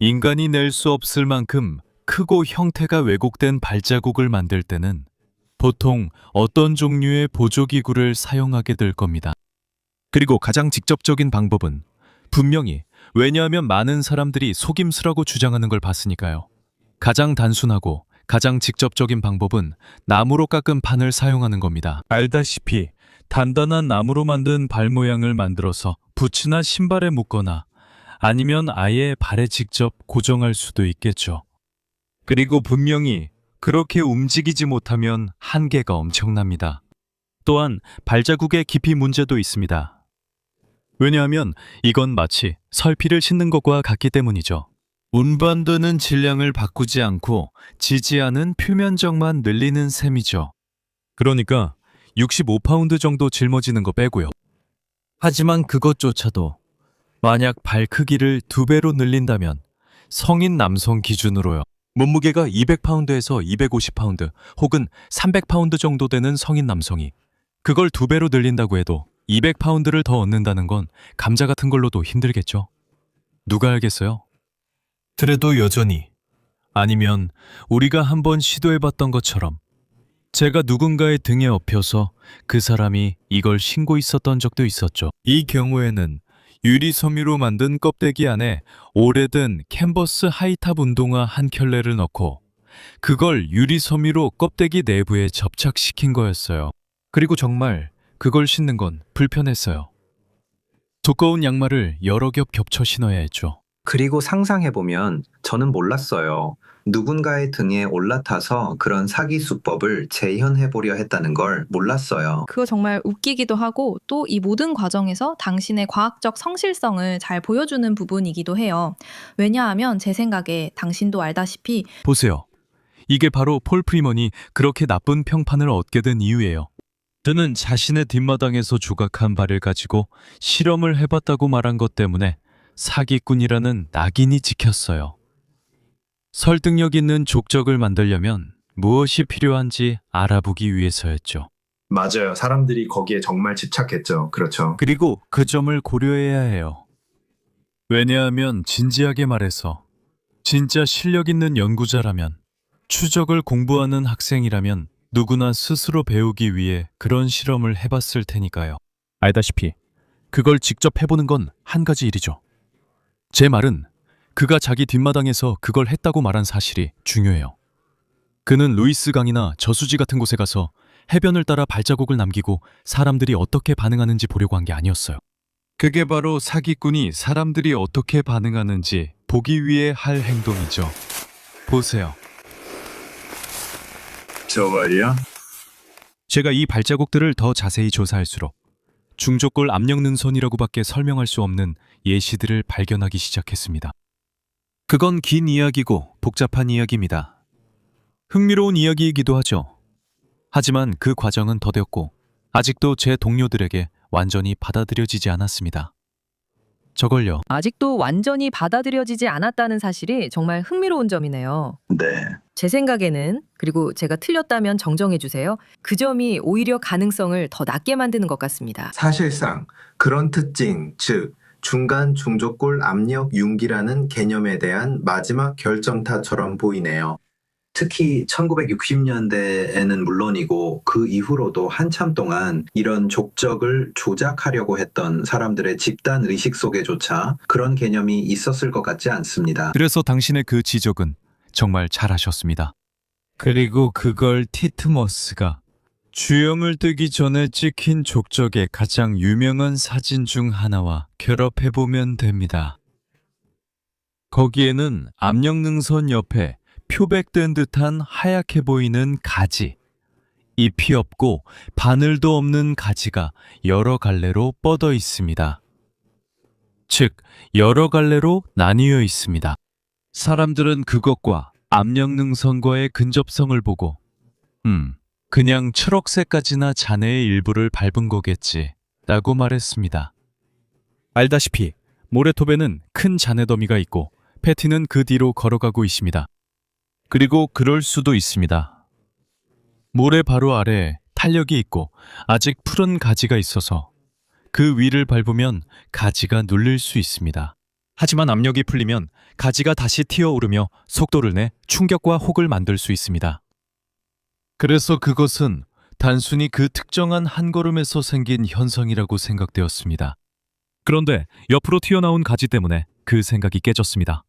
인간이 낼 수 없을 만큼 크고 형태가 왜곡된 발자국을 만들 때는 보통 어떤 종류의 보조기구를 사용하게 될 겁니다. 그리고 가장 직접적인 방법은 분명히 왜냐하면 많은 사람들이 속임수라고 주장하는 걸 봤으니까요. 가장 단순하고 가장 직접적인 방법은 나무로 깎은 판을 사용하는 겁니다. 알다시피 단단한 나무로 만든 발 모양을 만들어서 부츠나 신발에 묶거나 아니면 아예 발에 직접 고정할 수도 있겠죠. 그리고 분명히 그렇게 움직이지 못하면 한계가 엄청납니다. 또한 발자국의 깊이 문제도 있습니다. 왜냐하면 이건 마치 설피를 싣는 것과 같기 때문이죠. 운반되는 질량을 바꾸지 않고 지지하는 표면적만 늘리는 셈이죠. 그러니까 65파운드 정도 짊어지는 거 빼고요. 하지만 그것조차도 만약 발 크기를 2배로 늘린다면 성인 남성 기준으로요. 몸무게가 200파운드에서 250파운드 혹은 300파운드 정도 되는 성인 남성이 그걸 2배로 늘린다고 해도 200파운드를 더 얻는다는 건 감자 같은 걸로도 힘들겠죠. 누가 알겠어요? 그래도 여전히 아니면 우리가 한번 시도해봤던 것처럼 제가 누군가의 등에 엎여서 그 사람이 이걸 신고 있었던 적도 있었죠. 이 경우에는 유리 섬유로 만든 껍데기 안에 오래된 캔버스 하이탑 운동화 한 켤레를 넣고 그걸 유리 섬유로 껍데기 내부에 접착시킨 거였어요. 그리고 정말 그걸 신는 건 불편했어요. 두꺼운 양말을 여러 겹 겹쳐 신어야 했죠. 그리고 상상해보면 저는 몰랐어요. 누군가의 등에 올라타서 그런 사기 수법을 재현해보려 했다는 걸 몰랐어요. 그거 정말 웃기기도 하고 또 이 모든 과정에서 당신의 과학적 성실성을 잘 보여주는 부분이기도 해요. 왜냐하면 제 생각에 당신도 알다시피 보세요. 이게 바로 폴 프리먼이 그렇게 나쁜 평판을 얻게 된 이유예요. 그는 자신의 뒷마당에서 조각한 발을 가지고 실험을 해봤다고 말한 것 때문에 사기꾼이라는 낙인이 찍혔어요. 설득력 있는 족적을 만들려면 무엇이 필요한지 알아보기 위해서였죠. 맞아요. 사람들이 거기에 정말 집착했죠. 그렇죠. 그리고 그 점을 고려해야 해요. 왜냐하면 진지하게 말해서 진짜 실력 있는 연구자라면, 추적을 공부하는 학생이라면 누구나 스스로 배우기 위해 그런 실험을 해봤을 테니까요. 알다시피 그걸 직접 해보는 건 한 가지 일이죠. 제 말은 그가 자기 뒷마당에서 그걸 했다고 말한 사실이 중요해요. 그는 루이스 강이나 저수지 같은 곳에 가서 해변을 따라 발자국을 남기고 사람들이 어떻게 반응하는지 보려고 한 게 아니었어요. 그게 바로 사기꾼이 사람들이 어떻게 반응하는지 보기 위해 할 행동이죠. 보세요. 정말이야? 제가 이 발자국들을 더 자세히 조사할수록 중족골 압력 능선이라고밖에 설명할 수 없는 예시들을 발견하기 시작했습니다. 그건 긴 이야기고 복잡한 이야기입니다. 흥미로운 이야기이기도 하죠. 하지만 그 과정은 더뎠고 아직도 제 동료들에게 완전히 받아들여지지 않았습니다. 저걸요. 아직도 완전히 받아들여지지 않았다는 사실이 정말 흥미로운 점이네요. 네. 제 생각에는, 그리고 제가 틀렸다면 정정해 주세요. 그 점이 오히려 가능성을 더 낮게 만드는 것 같습니다. 사실상 그런 특징, 즉 중간 중족골 압력 융기라는 개념에 대한 마지막 결정타처럼 보이네요. 특히 1960년대에는 물론이고 그 이후로도 한참 동안 이런 족적을 조작하려고 했던 사람들의 집단 의식 속에조차 그런 개념이 있었을 것 같지 않습니다. 그래서 당신의 그 지적은 정말 잘하셨습니다. 그리고 그걸 티트머스가 주염을 뜨기 전에 찍힌 족적의 가장 유명한 사진 중 하나와 결합해보면 됩니다. 거기에는 압력능선 옆에 표백된 듯한 하얗게 보이는 가지, 잎이 없고 바늘도 없는 가지가 여러 갈래로 뻗어 있습니다. 즉, 여러 갈래로 나뉘어 있습니다. 사람들은 그것과 압력능선과의 근접성을 보고 그냥 초록색까지나 잔해의 일부를 밟은 거겠지 라고 말했습니다. 알다시피 모래톱에는 큰 잔해 더미가 있고 패티는 그 뒤로 걸어가고 있습니다. 그리고 그럴 수도 있습니다. 모래 바로 아래에 탄력이 있고 아직 푸른 가지가 있어서 그 위를 밟으면 가지가 눌릴 수 있습니다. 하지만 압력이 풀리면 가지가 다시 튀어오르며 속도를 내 충격과 혹을 만들 수 있습니다. 그래서 그것은 단순히 그 특정한 한 걸음에서 생긴 현상이라고 생각되었습니다. 그런데 옆으로 튀어나온 가지 때문에 그 생각이 깨졌습니다.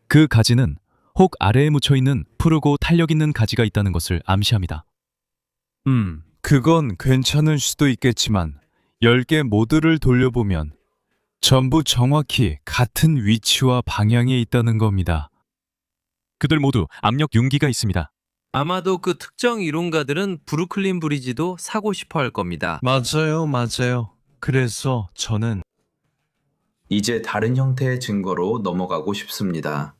그 가지는 혹 아래에 묻혀있는 푸르고 탄력 있는 가지가 있다는 것을 암시합니다. 그건 괜찮을 수도 있겠지만 10개 모두를 돌려보면 전부 정확히 같은 위치와 방향에 있다는 겁니다. 그들 모두 압력 융기가 있습니다. 아마도 그 특정 이론가들은 브루클린 브리지도 사고 싶어 할 겁니다. 맞아요. 그래서 저는 이제 다른 형태의 증거로 넘어가고 싶습니다.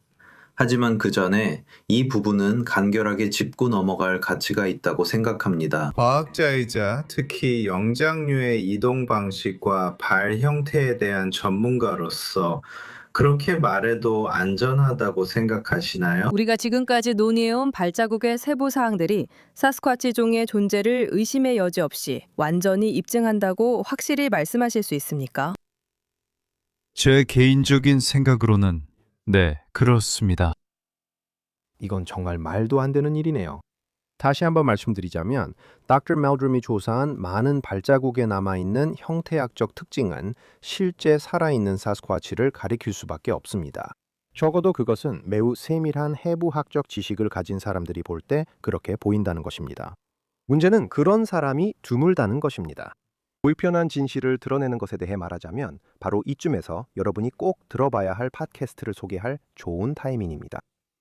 하지만 그 전에 이 부분은 간결하게 짚고 넘어갈 가치가 있다고 생각합니다. 과학자이자 특히 영장류의 이동 방식과 발 형태에 대한 전문가로서 그렇게 말해도 안전하다고 생각하시나요? 우리가 지금까지 논의해온 발자국의 세부 사항들이 사스쿼치 종의 존재를 의심의 여지 없이 완전히 입증한다고 확실히 말씀하실 수 있습니까? 제 개인적인 생각으로는 네, 그렇습니다. 이건 정말 말도 안 되는 일이네요. 다시 한번 말씀드리자면 Dr. 멜드럼이 조사한 많은 발자국에 남아있는 형태학적 특징은 실제 살아있는 사스쿼치를 가리킬 수밖에 없습니다. 적어도 그것은 매우 세밀한 해부학적 지식을 가진 사람들이 볼 때 그렇게 보인다는 것입니다. 문제는 그런 사람이 드물다는 것입니다. 불편한 진실을 드러내는 것에 대해 말하자면 바로 이쯤에서 여러분이 꼭 들어봐야 할 팟캐스트를 소개할 좋은 타이밍입니다.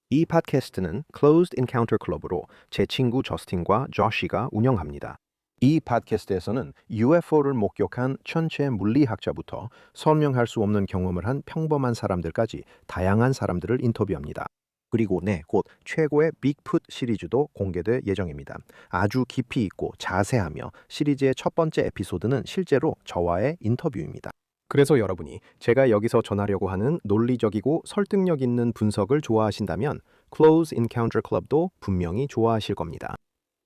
이 팟캐스트는 Closed Encounter Club으로 제 친구 저스틴과 조시가 운영합니다. 이 팟캐스트에서는 UFO를 목격한 천체 물리학자부터 설명할 수 없는 경험을 한 평범한 사람들까지 다양한 사람들을 인터뷰합니다. 그리고 곧 최고의 빅풋 시리즈도 공개될 예정입니다. 아주 깊이 있고 자세하며 시리즈의 첫 번째 에피소드는 실제로 저와의 인터뷰입니다. 그래서 여러분이 제가 여기서 전하려고 하는 논리적이고 설득력 있는 분석을 좋아하신다면 Close Encounter Club도 분명히 좋아하실 겁니다.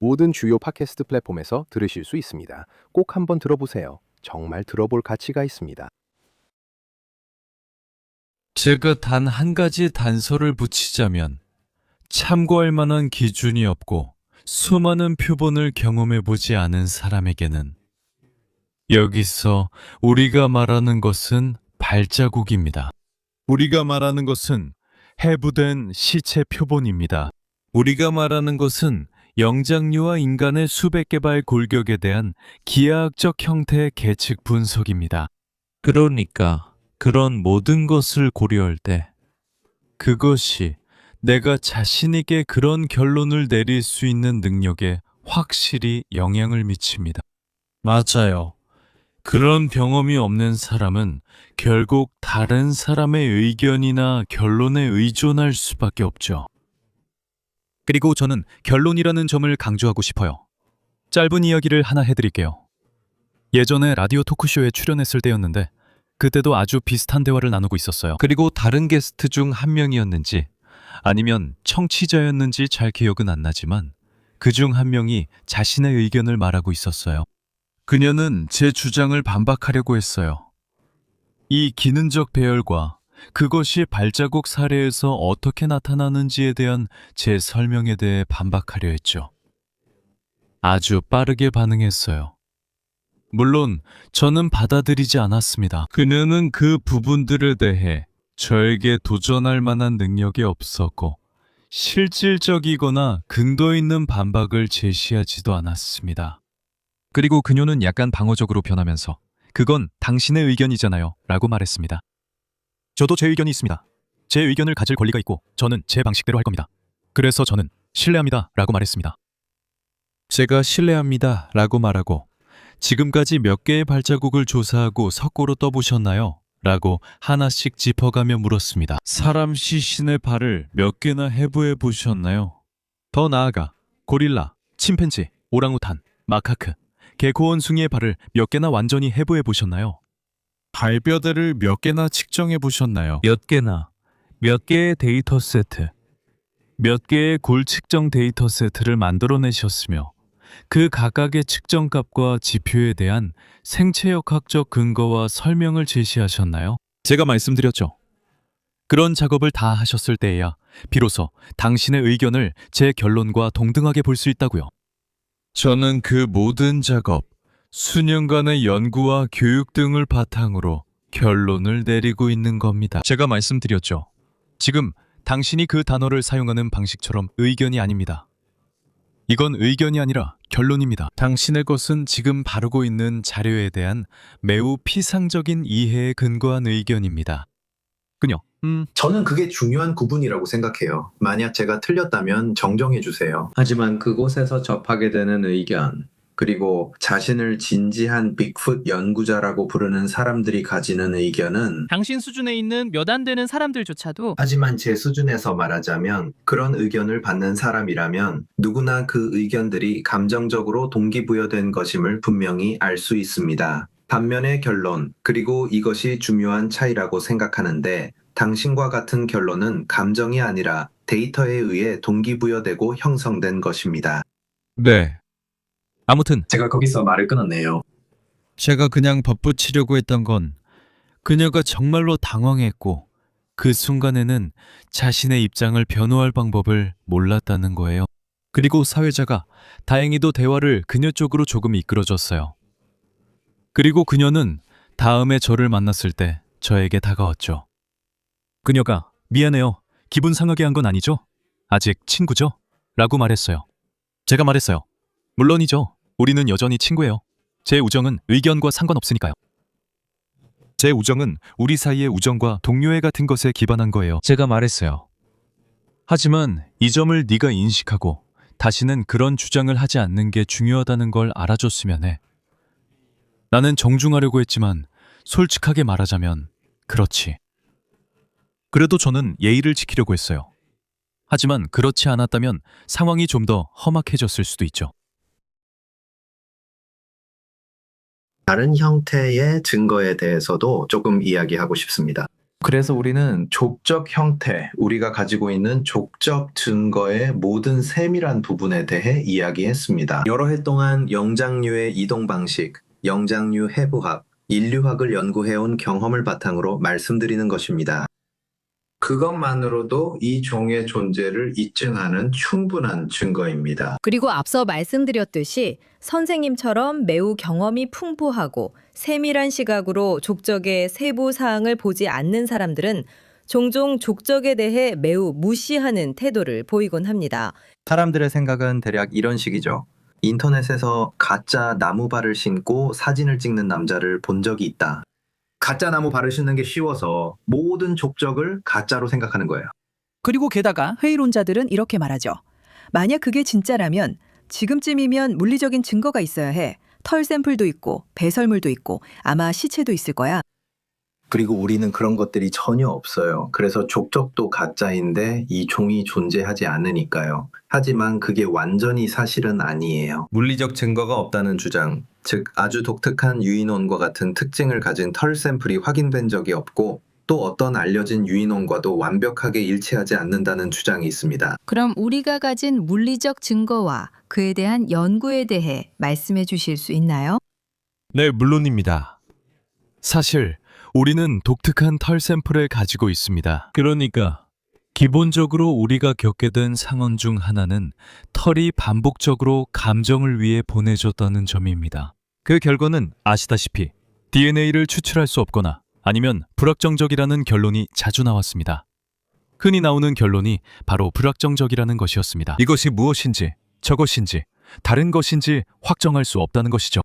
모든 주요 팟캐스트 플랫폼에서 들으실 수 있습니다. 꼭 한번 들어보세요. 정말 들어볼 가치가 있습니다. 제가 단 한 가지 단서를 붙이자면 참고할 만한 기준이 없고 수많은 표본을 경험해보지 않은 사람에게는 여기서 우리가 말하는 것은 발자국입니다. 우리가 말하는 것은 해부된 시체 표본입니다. 우리가 말하는 것은 영장류와 인간의 수백 개발 골격에 대한 기하학적 형태의 계측 분석입니다. 그러니까 그런 모든 것을 고려할 때 그것이 내가 자신에게 그런 결론을 내릴 수 있는 능력에 확실히 영향을 미칩니다. 맞아요. 그런 경험이 없는 사람은 결국 다른 사람의 의견이나 결론에 의존할 수밖에 없죠. 그리고 저는 결론이라는 점을 강조하고 싶어요. 짧은 이야기를 하나 해드릴게요. 예전에 라디오 토크쇼에 출연했을 때였는데 그때도 아주 비슷한 대화를 나누고 있었어요. 그리고 다른 게스트 중 한 명이었는지 아니면 청취자였는지 잘 기억은 안 나지만 그 중 한 명이 자신의 의견을 말하고 있었어요. 그녀는 제 주장을 반박하려고 했어요. 이 기능적 배열과 그것이 발자국 사례에서 어떻게 나타나는지에 대한 제 설명에 대해 반박하려 했죠. 아주 빠르게 반응했어요. 물론 저는 받아들이지 않았습니다. 그녀는 그 부분들에 대해 저에게 도전할 만한 능력이 없었고 실질적이거나 근거 있는 반박을 제시하지도 않았습니다. 그리고 그녀는 약간 방어적으로 변하면서 그건 당신의 의견이잖아요 라고 말했습니다. 저도 제 의견이 있습니다. 제 의견을 가질 권리가 있고 저는 제 방식대로 할 겁니다. 그래서 저는 신뢰합니다 라고 말했습니다. 제가 신뢰합니다 라고 말하고 지금까지 몇 개의 발자국을 조사하고 석고로 떠보셨나요? 라고 하나씩 짚어가며 물었습니다. 사람 시신의 발을 몇 개나 해부해 보셨나요? 더 나아가 고릴라, 침팬지, 오랑우탄, 마카크, 개코 원숭이의 발을 몇 개나 완전히 해부해 보셨나요? 발뼈대를 몇 개나 측정해 보셨나요? 몇 개나, 몇 개의 데이터 세트, 몇 개의 골 측정 데이터 세트를 만들어내셨으며 그 각각의 측정값과 지표에 대한 생체역학적 근거와 설명을 제시하셨나요? 제가 말씀드렸죠. 그런 작업을 다 하셨을 때에야 비로소 당신의 의견을 제 결론과 동등하게 볼 수 있다고요. 저는 그 모든 작업, 수년간의 연구와 교육 등을 바탕으로 결론을 내리고 있는 겁니다. 제가 말씀드렸죠. 지금 당신이 그 단어를 사용하는 방식처럼 의견이 아닙니다. 이건 의견이 아니라 결론입니다. 당신의 것은 지금 바르고 있는 자료에 대한 매우 피상적인 이해에 근거한 의견입니다. 그녀, 저는 그게 중요한 구분이라고 생각해요. 만약 제가 틀렸다면 정정해 주세요. 하지만 그곳에서 접하게 되는 의견, 그리고 자신을 진지한 빅풋 연구자라고 부르는 사람들이 가지는 의견은 당신 수준에 있는 몇 안 되는 사람들조차도 하지만 제 수준에서 말하자면 그런 의견을 받는 사람이라면 누구나 그 의견들이 감정적으로 동기부여된 것임을 분명히 알 수 있습니다. 반면의 결론, 그리고 이것이 중요한 차이라고 생각하는데 당신과 같은 결론은 감정이 아니라 데이터에 의해 동기부여되고 형성된 것입니다. 네. 아무튼 제가 거기서 말을 끊었네요. 제가 그냥 덧붙이려고 했던 건 그녀가 정말로 당황했고 그 순간에는 자신의 입장을 변호할 방법을 몰랐다는 거예요. 그리고 사회자가 다행히도 대화를 그녀 쪽으로 조금 이끌어줬어요. 그리고 그녀는 다음에 저를 만났을 때 저에게 다가왔죠. 그녀가 미안해요. 기분 상하게 한 건 아니죠? 아직 친구죠? 라고 말했어요. 제가 말했어요. 물론이죠. 우리는 여전히 친구예요. 제 우정은 의견과 상관없으니까요. 제 우정은 우리 사이의 우정과 동료애 같은 것에 기반한 거예요. 제가 말했어요. 하지만 이 점을 네가 인식하고 다시는 그런 주장을 하지 않는 게 중요하다는 걸 알아줬으면 해. 나는 정중하려고 했지만 솔직하게 말하자면 그렇지. 그래도 저는 예의를 지키려고 했어요. 하지만 그렇지 않았다면 상황이 좀 더 험악해졌을 수도 있죠. 다른 형태의 증거에 대해서도 조금 이야기하고 싶습니다. 그래서 우리는 족적 형태, 우리가 가지고 있는 족적 증거의 모든 세밀한 부분에 대해 이야기했습니다. 여러 해 동안 영장류의 이동 방식, 영장류 해부학, 인류학을 연구해온 경험을 바탕으로 말씀드리는 것입니다. 그것만으로도 이 종의 존재를 입증하는 충분한 증거입니다. 그리고 앞서 말씀드렸듯이 선생님처럼 매우 경험이 풍부하고 세밀한 시각으로 족적의 세부 사항을 보지 않는 사람들은 종종 족적에 대해 매우 무시하는 태도를 보이곤 합니다. 사람들의 생각은 대략 이런 식이죠. 인터넷에서 가짜 나무발을 신고 사진을 찍는 남자를 본 적이 있다. 가짜 나무발을 신는 게 쉬워서 모든 족적을 가짜로 생각하는 거예요. 그리고 게다가 회의론자들은 이렇게 말하죠. 만약 그게 진짜라면 지금쯤이면 물리적인 증거가 있어야 해. 털 샘플도 있고 배설물도 있고 아마 시체도 있을 거야. 그리고 우리는 그런 것들이 전혀 없어요. 그래서 족적도 가짜인데 이 종이 존재하지 않으니까요. 하지만 그게 완전히 사실은 아니에요. 물리적 증거가 없다는 주장, 즉 아주 독특한 유인원과 같은 특징을 가진 털 샘플이 확인된 적이 없고 또 어떤 알려진 유인원과도 완벽하게 일치하지 않는다는 주장이 있습니다. 그럼 우리가 가진 물리적 증거와 그에 대한 연구에 대해 말씀해 주실 수 있나요? 네, 물론입니다. 사실 우리는 독특한 털 샘플을 가지고 있습니다. 그러니까 기본적으로 우리가 겪게 된 상황 중 하나는 털이 반복적으로 감정을 위해 보내줬다는 점입니다. 그 결과는 아시다시피 DNA를 추출할 수 없거나 아니면 불확정적이라는 결론이 자주 나왔습니다. 흔히 나오는 결론이 바로 불확정적이라는 것이었습니다. 이것이 무엇인지, 저것인지, 다른 것인지 확정할 수 없다는 것이죠.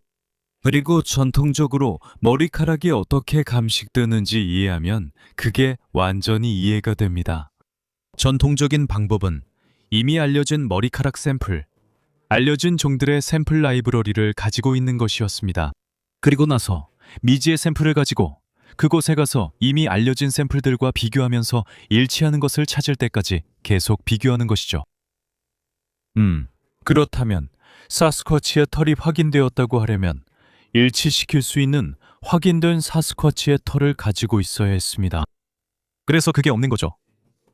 그리고 전통적으로 머리카락이 어떻게 감식되는지 이해하면 그게 완전히 이해가 됩니다. 전통적인 방법은 이미 알려진 머리카락 샘플, 알려진 종들의 샘플 라이브러리를 가지고 있는 것이었습니다. 그리고 나서 미지의 샘플을 가지고 그곳에 가서 이미 알려진 샘플들과 비교하면서 일치하는 것을 찾을 때까지 계속 비교하는 것이죠. 그렇다면 사스쿼치의 털이 확인되었다고 하려면 일치시킬 수 있는 확인된 사스쿼치의 털을 가지고 있어야 했습니다. 그래서 그게 없는 거죠.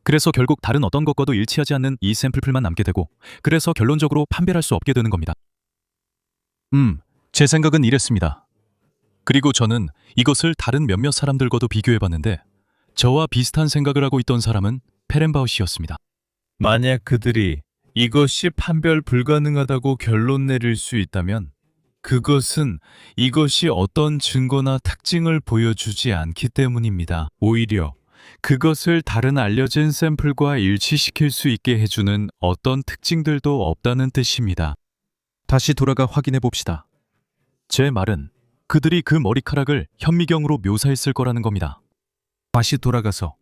그래서 결국 다른 어떤 것과도 일치하지 않는 이 샘플풀만 남게 되고 그래서 결론적으로 판별할 수 없게 되는 겁니다. 제 생각은 이랬습니다. 그리고 저는 이것을 다른 몇몇 사람들과도 비교해봤는데 저와 비슷한 생각을 하고 있던 사람은 페렌바우시였습니다. 만약 그들이 이것이 판별 불가능하다고 결론 내릴 수 있다면 그것은 이것이 어떤 증거나 특징을 보여주지 않기 때문입니다. 오히려 그것을 다른 알려진 샘플과 일치시킬 수 있게 해주는 어떤 특징들도 없다는 뜻입니다. 다시 돌아가 확인해 봅시다. 제 말은 그들이 그 머리카락을 현미경으로 묘사했을 거라는 겁니다. 다시 돌아가서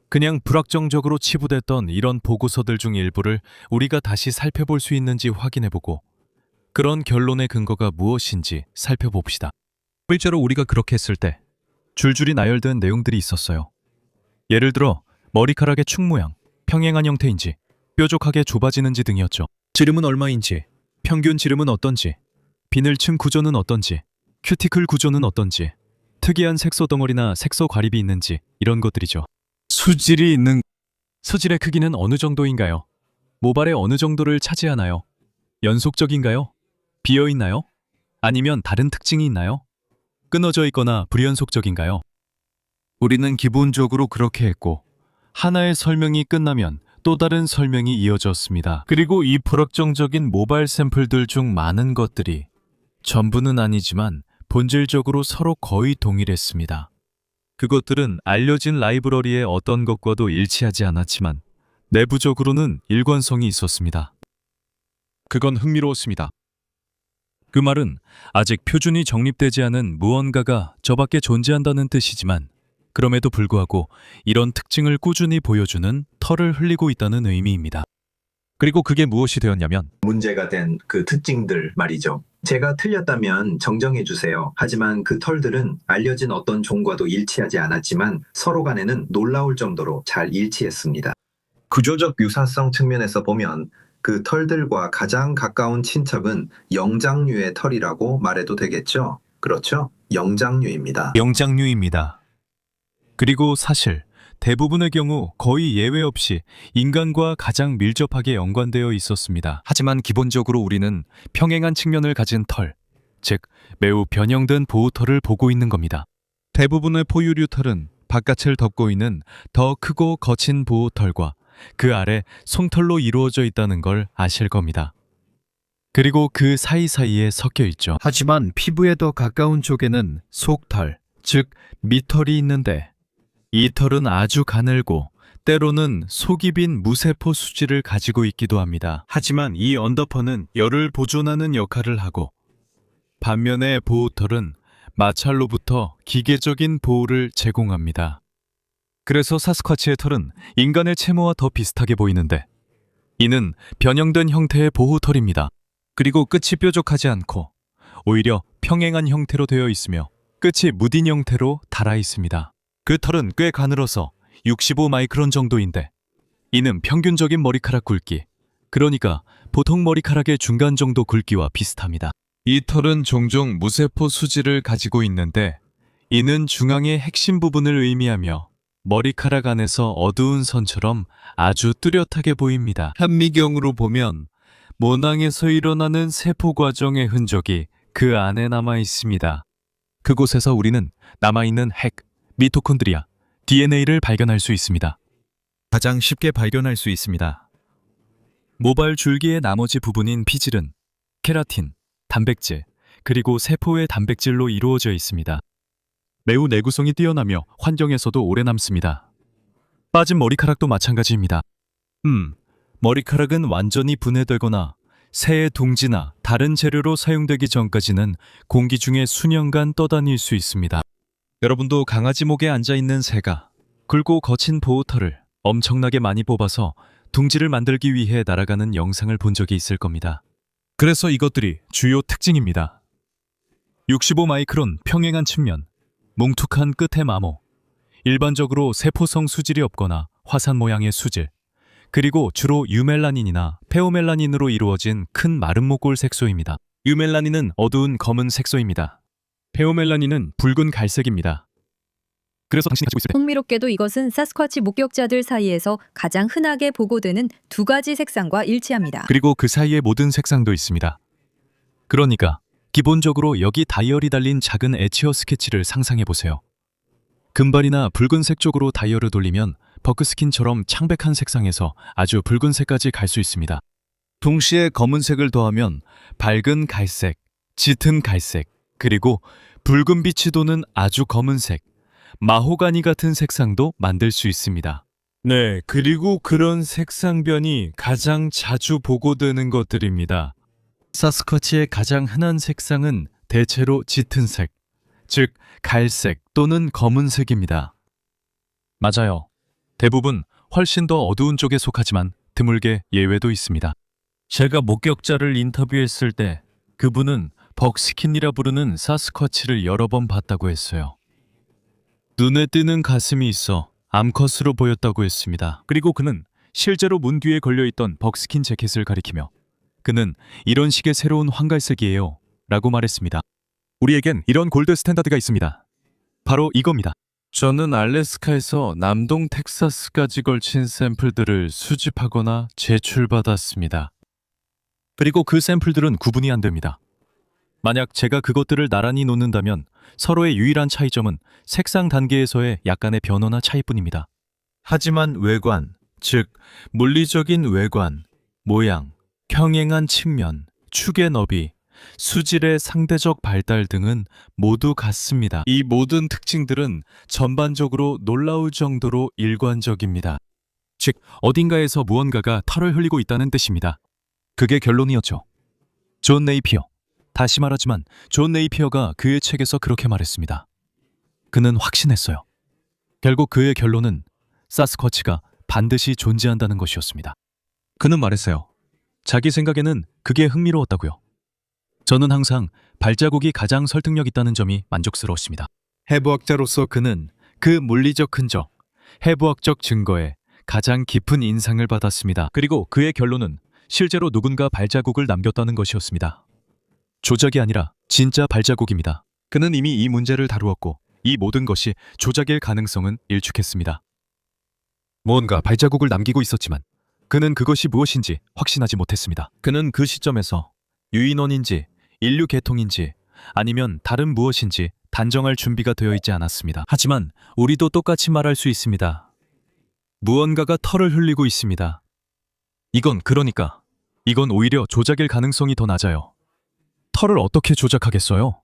그냥 불확정적으로 치부됐던 이런 보고서들 중 일부를 우리가 다시 살펴볼 수 있는지 확인해보고 그런 결론의 근거가 무엇인지 살펴봅시다. 실제로 우리가 그렇게 했을 때 줄줄이 나열된 내용들이 있었어요. 예를 들어 머리카락의 축 모양, 평행한 형태인지, 뾰족하게 좁아지는지 등이었죠. 지름은 얼마인지, 평균 지름은 어떤지, 비늘층 구조는 어떤지, 큐티클 구조는 어떤지, 특이한 색소 덩어리나 색소 과립이 있는지 이런 것들이죠. 수질이 있는 수질의 크기는 어느 정도인가요? 모발의 어느 정도를 차지하나요? 연속적인가요? 비어있나요? 아니면 다른 특징이 있나요? 끊어져 있거나 불연속적인가요? 우리는 기본적으로 그렇게 했고 하나의 설명이 끝나면 또 다른 설명이 이어졌습니다. 그리고 이 불확정적인 모발 샘플들 중 많은 것들이 전부는 아니지만 본질적으로 서로 거의 동일했습니다. 그것들은 알려진 라이브러리의 어떤 것과도 일치하지 않았지만 내부적으로는 일관성이 있었습니다. 그건 흥미로웠습니다. 그 말은 아직 표준이 정립되지 않은 무언가가 저밖에 존재한다는 뜻이지만 그럼에도 불구하고 이런 특징을 꾸준히 보여주는 털을 흘리고 있다는 의미입니다. 그리고 그게 무엇이 되었냐면 문제가 된 그 특징들 말이죠. 제가 틀렸다면 정정해 주세요. 하지만 그 털들은 알려진 어떤 종과도 일치하지 않았지만 서로 간에는 놀라울 정도로 잘 일치했습니다. 구조적 유사성 측면에서 보면 그 털들과 가장 가까운 친척은 영장류의 털이라고 말해도 되겠죠? 그렇죠? 영장류입니다. 영장류입니다. 그리고 사실 대부분의 경우 거의 예외 없이 인간과 가장 밀접하게 연관되어 있었습니다. 하지만 기본적으로 우리는 평행한 측면을 가진 털, 즉 매우 변형된 보호털을 보고 있는 겁니다. 대부분의 포유류 털은 바깥을 덮고 있는 더 크고 거친 보호털과 그 아래 솜털로 이루어져 있다는 걸 아실 겁니다. 그리고 그 사이사이에 섞여 있죠. 하지만 피부에 더 가까운 쪽에는 속털, 즉 밑털이 있는데 이 털은 아주 가늘고 때로는 속이 빈 무세포 수지를 가지고 있기도 합니다. 하지만 이 언더퍼는 열을 보존하는 역할을 하고 반면에 보호털은 마찰로부터 기계적인 보호를 제공합니다. 그래서 사스쿼치의 털은 인간의 채모와 더 비슷하게 보이는데 이는 변형된 형태의 보호털입니다. 그리고 끝이 뾰족하지 않고 오히려 평행한 형태로 되어 있으며 끝이 무딘 형태로 닳아 있습니다. 그 털은 꽤 가늘어서 65 마이크론 정도인데 이는 평균적인 머리카락 굵기, 그러니까 보통 머리카락의 중간 정도 굵기와 비슷합니다. 이 털은 종종 무세포 수지를 가지고 있는데 이는 중앙의 핵심 부분을 의미하며 머리카락 안에서 어두운 선처럼 아주 뚜렷하게 보입니다. 현미경으로 보면 모낭에서 일어나는 세포 과정의 흔적이 그 안에 남아 있습니다. 그곳에서 우리는 남아있는 핵, 미토콘드리아, DNA를 발견할 수 있습니다. 가장 쉽게 발견할 수 있습니다. 모발 줄기의 나머지 부분인 피질은 케라틴, 단백질, 그리고 세포의 단백질로 이루어져 있습니다. 매우 내구성이 뛰어나며 환경에서도 오래 남습니다. 빠진 머리카락도 마찬가지입니다. 머리카락은 완전히 분해되거나 새의 둥지나 다른 재료로 사용되기 전까지는 공기 중에 수년간 떠다닐 수 있습니다. 여러분도 강아지 목에 앉아있는 새가 굵고 거친 보호털을 엄청나게 많이 뽑아서 둥지를 만들기 위해 날아가는 영상을 본 적이 있을 겁니다. 그래서 이것들이 주요 특징입니다. 65 마이크론 평행한 측면, 뭉툭한 끝의 마모, 일반적으로 세포성 수질이 없거나 화산 모양의 수질, 그리고 주로 유멜라닌이나 페오멜라닌으로 이루어진 큰 마른 목골 색소입니다. 유멜라닌은 어두운 검은 색소입니다. 페오멜라닌은 붉은 갈색입니다. 그래서 당신이 가지고 있을 때 흥미롭게도 이것은 사스쿼치 목격자들 사이에서 가장 흔하게 보고되는 두 가지 색상과 일치합니다. 그리고 그 사이에 모든 색상도 있습니다. 그러니까 기본적으로 여기 다이얼이 달린 작은 에치어 스케치를 상상해 보세요. 금발이나 붉은색 쪽으로 다이얼을 돌리면 버크스킨처럼 창백한 색상에서 아주 붉은색까지 갈 수 있습니다. 동시에 검은색을 더하면 밝은 갈색, 짙은 갈색, 그리고 붉은 빛이 도는 아주 검은색, 마호가니 같은 색상도 만들 수 있습니다. 네, 그리고 그런 색상변이 가장 자주 보고되는 것들입니다. 사스쿼치의 가장 흔한 색상은 대체로 짙은 색, 즉 갈색 또는 검은색입니다. 맞아요. 대부분 훨씬 더 어두운 쪽에 속하지만 드물게 예외도 있습니다. 제가 목격자를 인터뷰했을 때 그분은 벅스킨이라 부르는 사스쿼치를 여러 번 봤다고 했어요. 눈에 띄는 가슴이 있어 암컷으로 보였다고 했습니다. 그리고 그는 실제로 문 뒤에 걸려있던 벅스킨 재킷을 가리키며 그는 이런 식의 새로운 황갈색이에요 라고 말했습니다. 우리에겐 이런 골드 스탠다드가 있습니다. 바로 이겁니다. 저는 알래스카에서 남동 텍사스까지 걸친 샘플들을 수집하거나 제출받았습니다. 그리고 그 샘플들은 구분이 안 됩니다. 만약 제가 그것들을 나란히 놓는다면 서로의 유일한 차이점은 색상 단계에서의 약간의 변화나 차이뿐입니다. 하지만 외관, 즉 물리적인 외관, 모양, 평행한 측면, 축의 너비, 수질의 상대적 발달 등은 모두 같습니다. 이 모든 특징들은 전반적으로 놀라울 정도로 일관적입니다. 즉, 어딘가에서 무언가가 털을 흘리고 있다는 뜻입니다. 그게 결론이었죠. 존 네이피어, 다시 말하지만 존 네이피어가 그의 책에서 그렇게 말했습니다. 그는 확신했어요. 결국 그의 결론은 사스쿼치가 반드시 존재한다는 것이었습니다. 그는 말했어요. 자기 생각에는 그게 흥미로웠다고요. 저는 항상 발자국이 가장 설득력 있다는 점이 만족스러웠습니다. 해부학자로서 그는 그 물리적 흔적, 해부학적 증거에 가장 깊은 인상을 받았습니다. 그리고 그의 결론은 실제로 누군가 발자국을 남겼다는 것이었습니다. 조작이 아니라 진짜 발자국입니다. 그는 이미 이 문제를 다루었고 이 모든 것이 조작일 가능성은 일축했습니다. 뭔가 발자국을 남기고 있었지만 그는 그것이 무엇인지 확신하지 못했습니다. 그는 그 시점에서 유인원인지 인류 계통인지 아니면 다른 무엇인지 단정할 준비가 되어 있지 않았습니다. 하지만 우리도 똑같이 말할 수 있습니다. 무언가가 털을 흘리고 있습니다. 이건 오히려 조작일 가능성이 더 낮아요. 털을 어떻게 조작하겠어요?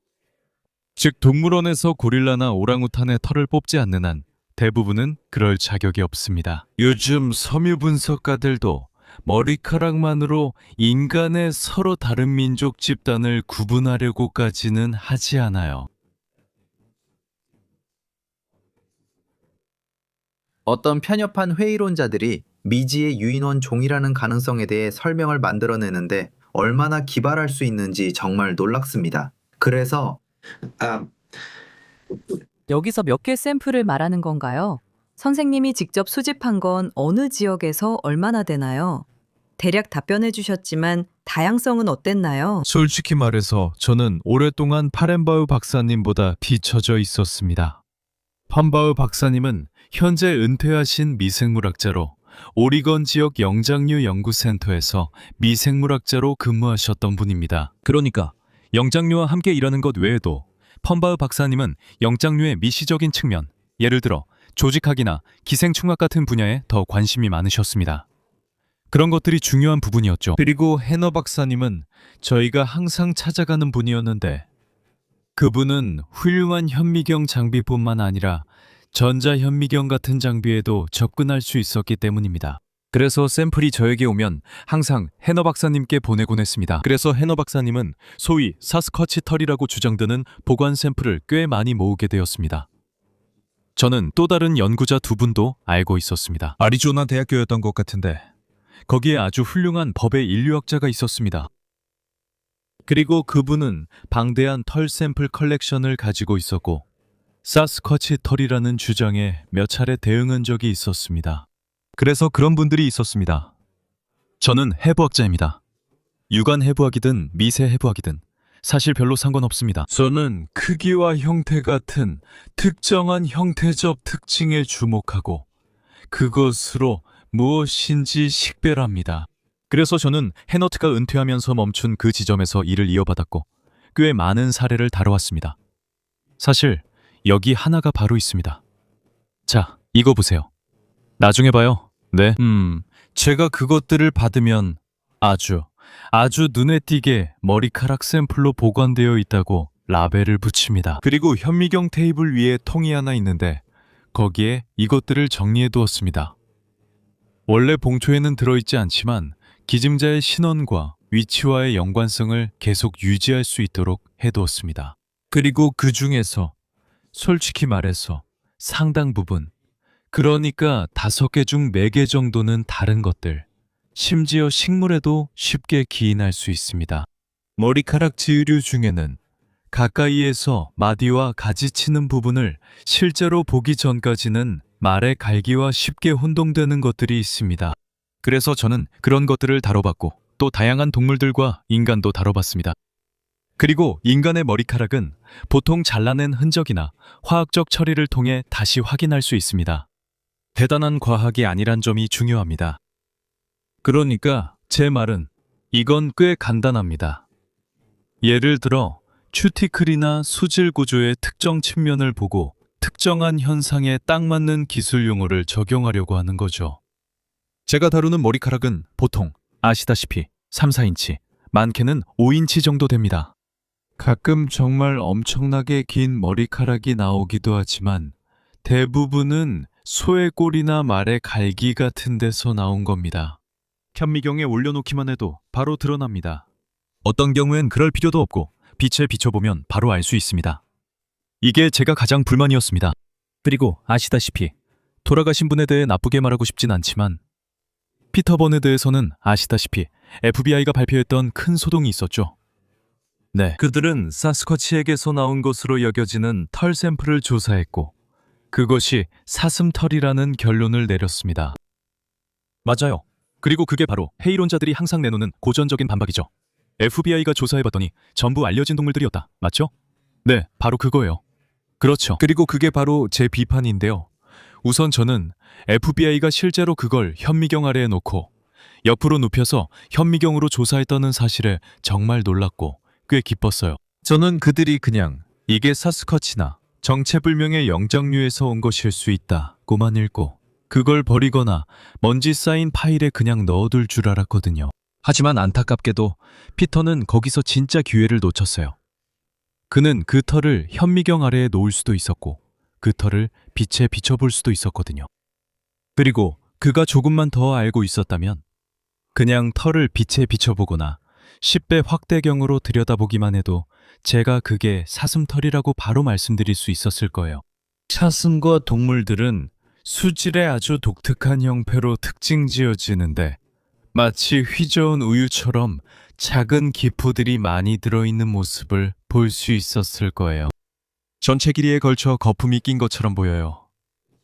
즉 동물원에서 고릴라나 오랑우탄의 털을 뽑지 않는 한 대부분은 그럴 자격이 없습니다. 요즘 섬유 분석가들도 머리카락만으로 인간의 서로 다른 민족 집단을 구분하려고까지는 하지 않아요. 어떤 편협한 회의론자들이 미지의 유인원 종이라는 가능성에 대해 설명을 만들어내는데 얼마나 기발할 수 있는지 정말 놀랍습니다. 그래서 여기서 몇 개 샘플을 말하는 건가요? 선생님이 직접 수집한 건 어느 지역에서 얼마나 되나요? 대략 답변해 주셨지만 다양성은 어땠나요? 솔직히 말해서 저는 오랫동안 파렌바우 박사님보다 뒤처져 있었습니다. 판바우 박사님은 현재 은퇴하신 미생물학자로 오리건 지역 영장류 연구센터에서 미생물학자로 근무하셨던 분입니다. 그러니까 영장류와 함께 일하는 것 외에도 펌바우 박사님은 영장류의 미시적인 측면, 예를 들어 조직학이나 기생충학 같은 분야에 더 관심이 많으셨습니다. 그런 것들이 중요한 부분이었죠. 그리고 해너 박사님은 저희가 항상 찾아가는 분이었는데 그분은 훌륭한 현미경 장비뿐만 아니라 전자현미경 같은 장비에도 접근할 수 있었기 때문입니다. 그래서 샘플이 저에게 오면 항상 해너 박사님께 보내곤 했습니다. 그래서 해너 박사님은 소위 사스쿼치 털이라고 주장되는 보관 샘플을 꽤 많이 모으게 되었습니다. 저는 또 다른 연구자 두 분도 알고 있었습니다. 아리조나 대학교였던 것 같은데 거기에 아주 훌륭한 법의 인류학자가 있었습니다. 그리고 그분은 방대한 털 샘플 컬렉션을 가지고 있었고 사스쿼치 털이라는 주장에 몇 차례 대응한 적이 있었습니다. 그래서 그런 분들이 있었습니다. 저는 해부학자입니다. 유관 해부학이든 미세 해부학이든 사실 별로 상관없습니다. 저는 크기와 형태 같은 특정한 형태적 특징에 주목하고 그것으로 무엇인지 식별합니다. 그래서 저는 해너트가 은퇴하면서 멈춘 그 지점에서 일을 이어받았고 꽤 많은 사례를 다뤄왔습니다. 사실 여기 하나가 바로 있습니다. 자, 이거 보세요. 나중에 봐요. 네. 제가 그것들을 받으면 아주 눈에 띄게 머리카락 샘플로 보관되어 있다고 라벨을 붙입니다. 그리고 현미경 테이블 위에 통이 하나 있는데 거기에 이것들을 정리해 두었습니다. 원래 봉투에는 들어있지 않지만 기증자의 신원과 위치와의 연관성을 계속 유지할 수 있도록 해두었습니다. 그리고 그 중에서 솔직히 말해서 상당 부분, 그러니까 5개 중 4개 정도는 다른 것들, 심지어 식물에도 쉽게 기인할 수 있습니다. 머리카락 지으류 중에는 가까이에서 마디와 가지치는 부분을 실제로 보기 전까지는 말의 갈기와 쉽게 혼동되는 것들이 있습니다. 그래서 저는 그런 것들을 다뤄봤고 또 다양한 동물들과 인간도 다뤄봤습니다. 그리고 인간의 머리카락은 보통 잘라낸 흔적이나 화학적 처리를 통해 다시 확인할 수 있습니다. 대단한 과학이 아니란 점이 중요합니다. 그러니까 제 말은 이건 꽤 간단합니다. 예를 들어 큐티클이나 수질 구조의 특정 측면을 보고 특정한 현상에 딱 맞는 기술 용어를 적용하려고 하는 거죠. 제가 다루는 머리카락은 보통 아시다시피 3, 4인치, 많게는 5인치 정도 됩니다. 가끔 정말 엄청나게 긴 머리카락이 나오기도 하지만 대부분은 소의 꼬리나 말의 갈기 같은 데서 나온 겁니다. 현미경에 올려놓기만 해도 바로 드러납니다. 어떤 경우엔 그럴 필요도 없고 빛에 비춰보면 바로 알 수 있습니다. 이게 제가 가장 불만이었습니다. 그리고 아시다시피 돌아가신 분에 대해 나쁘게 말하고 싶진 않지만 피터 번에 대해서는 아시다시피 FBI가 발표했던 큰 소동이 있었죠. 네, 그들은 사스쿼치에게서 나온 것으로 여겨지는 털 샘플을 조사했고 그것이 사슴털이라는 결론을 내렸습니다. 맞아요. 그리고 그게 바로 해이론자들이 항상 내놓는 고전적인 반박이죠. FBI가 조사해봤더니 전부 알려진 동물들이었다. 맞죠? 네, 바로 그거예요. 그렇죠. 그리고 그게 바로 제 비판인데요. 우선 저는 FBI가 실제로 그걸 현미경 아래에 놓고 옆으로 눕혀서 현미경으로 조사했다는 사실에 정말 놀랐고 꽤 기뻤어요. 저는 그들이 그냥 이게 사스쿼치나 정체불명의 영장류에서 온 것일 수 있다고만 읽고 그걸 버리거나 먼지 쌓인 파일에 그냥 넣어둘 줄 알았거든요. 하지만 안타깝게도 피터는 거기서 진짜 기회를 놓쳤어요. 그는 그 털을 현미경 아래에 놓을 수도 있었고 그 털을 빛에 비춰볼 수도 있었거든요. 그리고 그가 조금만 더 알고 있었다면 그냥 털을 빛에 비춰보거나 10배 확대경으로 들여다보기만 해도 제가 그게 사슴털이라고 바로 말씀드릴 수 있었을 거예요. 사슴과 동물들은 수질의 아주 독특한 형태로 특징 지어지는데 마치 휘저은 우유처럼 작은 기포들이 많이 들어있는 모습을 볼 수 있었을 거예요. 전체 길이에 걸쳐 거품이 낀 것처럼 보여요.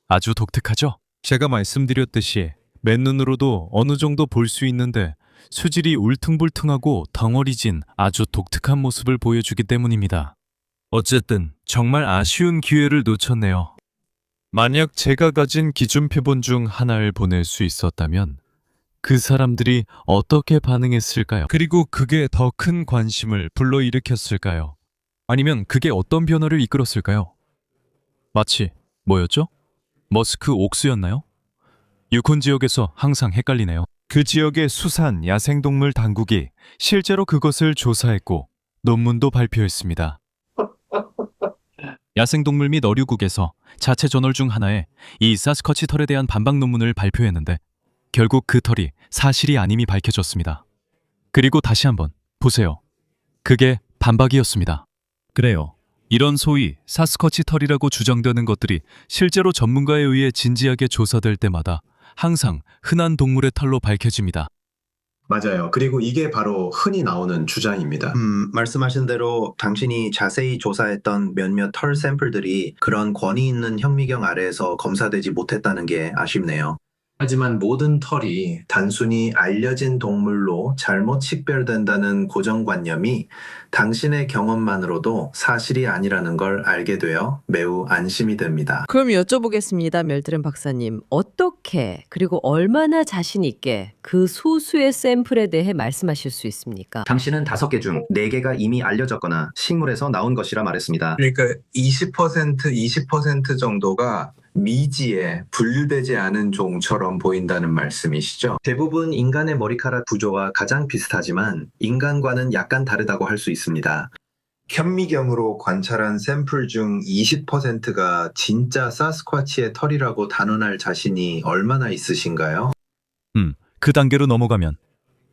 아주 독특하죠? 제가 말씀드렸듯이 맨눈으로도 어느 정도 볼 수 있는데 수질이 울퉁불퉁하고 덩어리진 아주 독특한 모습을 보여주기 때문입니다. 어쨌든 정말 아쉬운 기회를 놓쳤네요. 만약 제가 가진 기준 표본 중 하나를 보낼 수 있었다면 그 사람들이 어떻게 반응했을까요? 그리고 그게 더 큰 관심을 불러일으켰을까요? 아니면 그게 어떤 변화를 이끌었을까요? 마치 뭐였죠? 머스크 옥수였나요? 유콘 지역에서 항상 헷갈리네요. 그 지역의 수산 야생동물 당국이 실제로 그것을 조사했고 논문도 발표했습니다. 야생동물 및 어류국에서 자체 저널 중 하나에 이 사스쿼치 털에 대한 반박 논문을 발표했는데 결국 그 털이 사실이 아님이 밝혀졌습니다. 그리고 다시 한번 보세요. 그게 반박이었습니다. 그래요. 이런 소위 사스쿼치 털이라고 주장되는 것들이 실제로 전문가에 의해 진지하게 조사될 때마다 항상 흔한 동물의 털로 밝혀집니다. 맞아요. 그리고 이게 바로 흔히 나오는 주장입니다. 말씀하신 대로 당신이 자세히 조사했던 몇몇 털 샘플들이 그런 권위 있는 현미경 아래에서 검사되지 못했다는 게 아쉽네요. 하지만 모든 털이 단순히 알려진 동물로 잘못 식별된다는 고정관념이 당신의 경험만으로도 사실이 아니라는 걸 알게 되어 매우 안심이 됩니다. 그럼 여쭤보겠습니다, 멜드른 박사님. 어떻게 그리고 얼마나 자신 있게 그 소수의 샘플에 대해 말씀하실 수 있습니까? 당신은 5개 중 4개가 이미 알려졌거나 식물에서 나온 것이라 말했습니다. 그러니까 20% 정도가 미지에 분류되지 않은 종처럼 보인다는 말씀이시죠? 대부분 인간의 머리카락 구조가 가장 비슷하지만 인간과는 약간 다르다고 할 수 있습니다. 현미경으로 관찰한 샘플 중 20%가 진짜 사스쿼치의 털이라고 단언할 자신이 얼마나 있으신가요? 그 단계로 넘어가면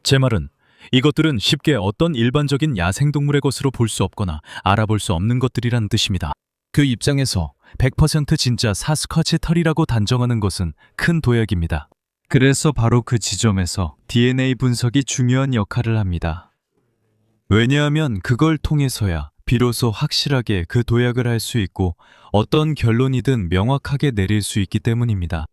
제 말은 이것들은 쉽게 어떤 일반적인 야생동물의 것으로 볼 수 없거나 알아볼 수 없는 것들이란 뜻입니다. 그 입장에서 100% 진짜 사스쿼치 털이라고 단정하는 것은 큰 도약입니다. 그래서 바로 그 지점에서 DNA 분석이 중요한 역할을 합니다. 왜냐하면 그걸 통해서야 비로소 확실하게 그 도약을 할 수 있고 어떤 결론이든 명확하게 내릴 수 있기 때문입니다.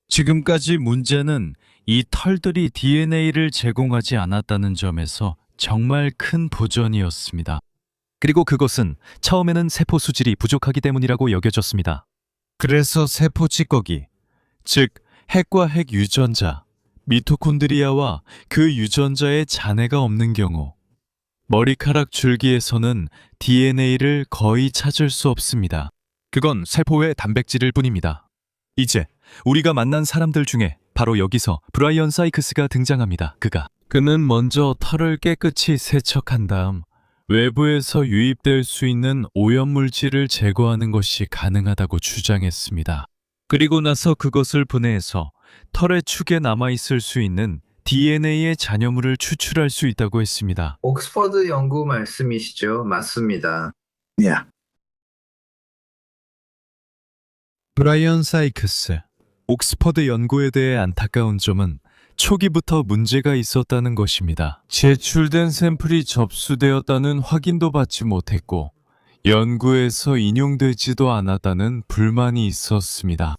지금까지 문제는 이 털들이 DNA를 제공하지 않았다는 점에서 정말 큰 보전이었습니다. 그리고 그것은 처음에는 세포 수질이 부족하기 때문이라고 여겨졌습니다. 그래서 세포 찌꺼기, 즉 핵과 핵 유전자, 미토콘드리아와 그 유전자의 잔해가 없는 경우 머리카락 줄기에서는 DNA를 거의 찾을 수 없습니다. 그건 세포의 단백질일 뿐입니다. 이제 우리가 만난 사람들 중에 바로 여기서 브라이언 사이크스가 등장합니다. 그는 먼저 털을 깨끗이 세척한 다음 외부에서 유입될 수 있는 오염물질을 제거하는 것이 가능하다고 주장했습니다. 그리고 나서 그것을 분해해서 털의 축에 남아있을 수 있는 DNA의 잔여물을 추출할 수 있다고 했습니다. 옥스퍼드 연구 말씀이시죠? 맞습니다. 브라이언 사이크스. 옥스퍼드 연구에 대해 안타까운 점은 초기부터 문제가 있었다는 것입니다. 제출된 샘플이 접수되었다는 확인도 받지 못했고 연구에서 인용되지도 않았다는 불만이 있었습니다.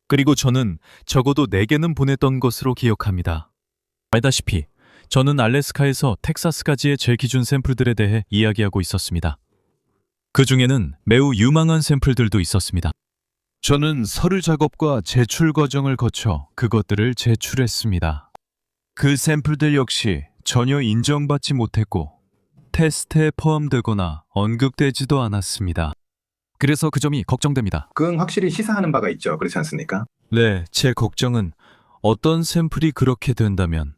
그리고 저는 적어도 4개는 보냈던 것으로 기억합니다. 알다시피 저는 알래스카에서 텍사스까지의 제 기준 샘플들에 대해 이야기하고 있었습니다. 그 중에는 매우 유망한 샘플들도 있었습니다. 저는 서류 작업과 제출 과정을 거쳐 그것들을 제출했습니다. 그 샘플들 역시 전혀 인정받지 못했고 테스트에 포함되거나 언급되지도 않았습니다. 그래서 그 점이 걱정됩니다. 그건 확실히 시사하는 바가 있죠. 그렇지 않습니까? 네, 제 걱정은 어떤 샘플이 그렇게 된다면,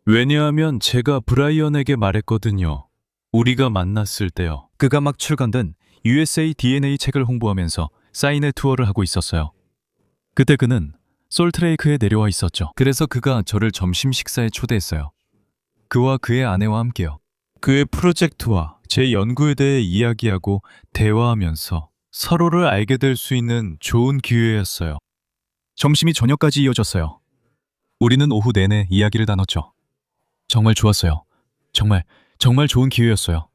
왜냐하면 제가 브라이언에게 말했거든요. 우리가 만났을 때요. 그가 막 출간된 USA DNA 책을 홍보하면서 사인회 투어를 하고 있었어요. 그때 그는 솔트레이크에 내려와 있었죠. 그래서 그가 저를 점심 식사에 초대했어요. 그와 그의 아내와 함께요. 그의 프로젝트와 제 연구에 대해 이야기하고 대화하면서 서로를 알게 될 수 있는 좋은 기회였어요. 점심이 저녁까지 이어졌어요. 우리는 오후 내내 이야기를 나눴죠. 정말 좋았어요. 정말 좋은 기회였어요.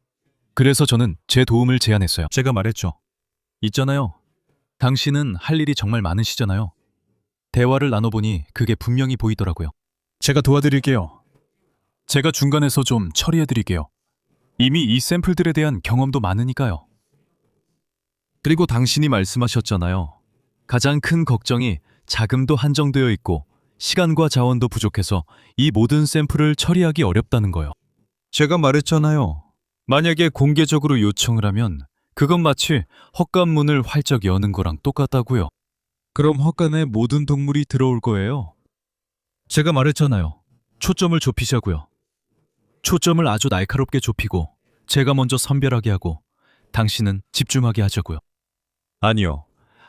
그래서 저는 제 도움을 제안했어요. 제가 말했죠. 있잖아요. 당신은 할 일이 정말 많으시잖아요. 대화를 나눠보니 그게 분명히 보이더라고요. 제가 도와드릴게요. 제가 중간에서 좀 처리해드릴게요. 이미 이 샘플들에 대한 경험도 많으니까요. 그리고 당신이 말씀하셨잖아요. 가장 큰 걱정이 자금도 한정되어 있고 시간과 자원도 부족해서 이 모든 샘플을 처리하기 어렵다는 거요. 제가 말했잖아요. 만약에 공개적으로 요청을 하면 그건 마치 헛간문을 활짝 여는 거랑 똑같다고요. 그럼 헛간에 모든 동물이 들어올 거예요. 제가 말했잖아요. 초점을 좁히자고요. 초점을 아주 날카롭게 좁히고 제가 먼저 선별하게 하고 당신은 집중하게 하자고요. 아니요.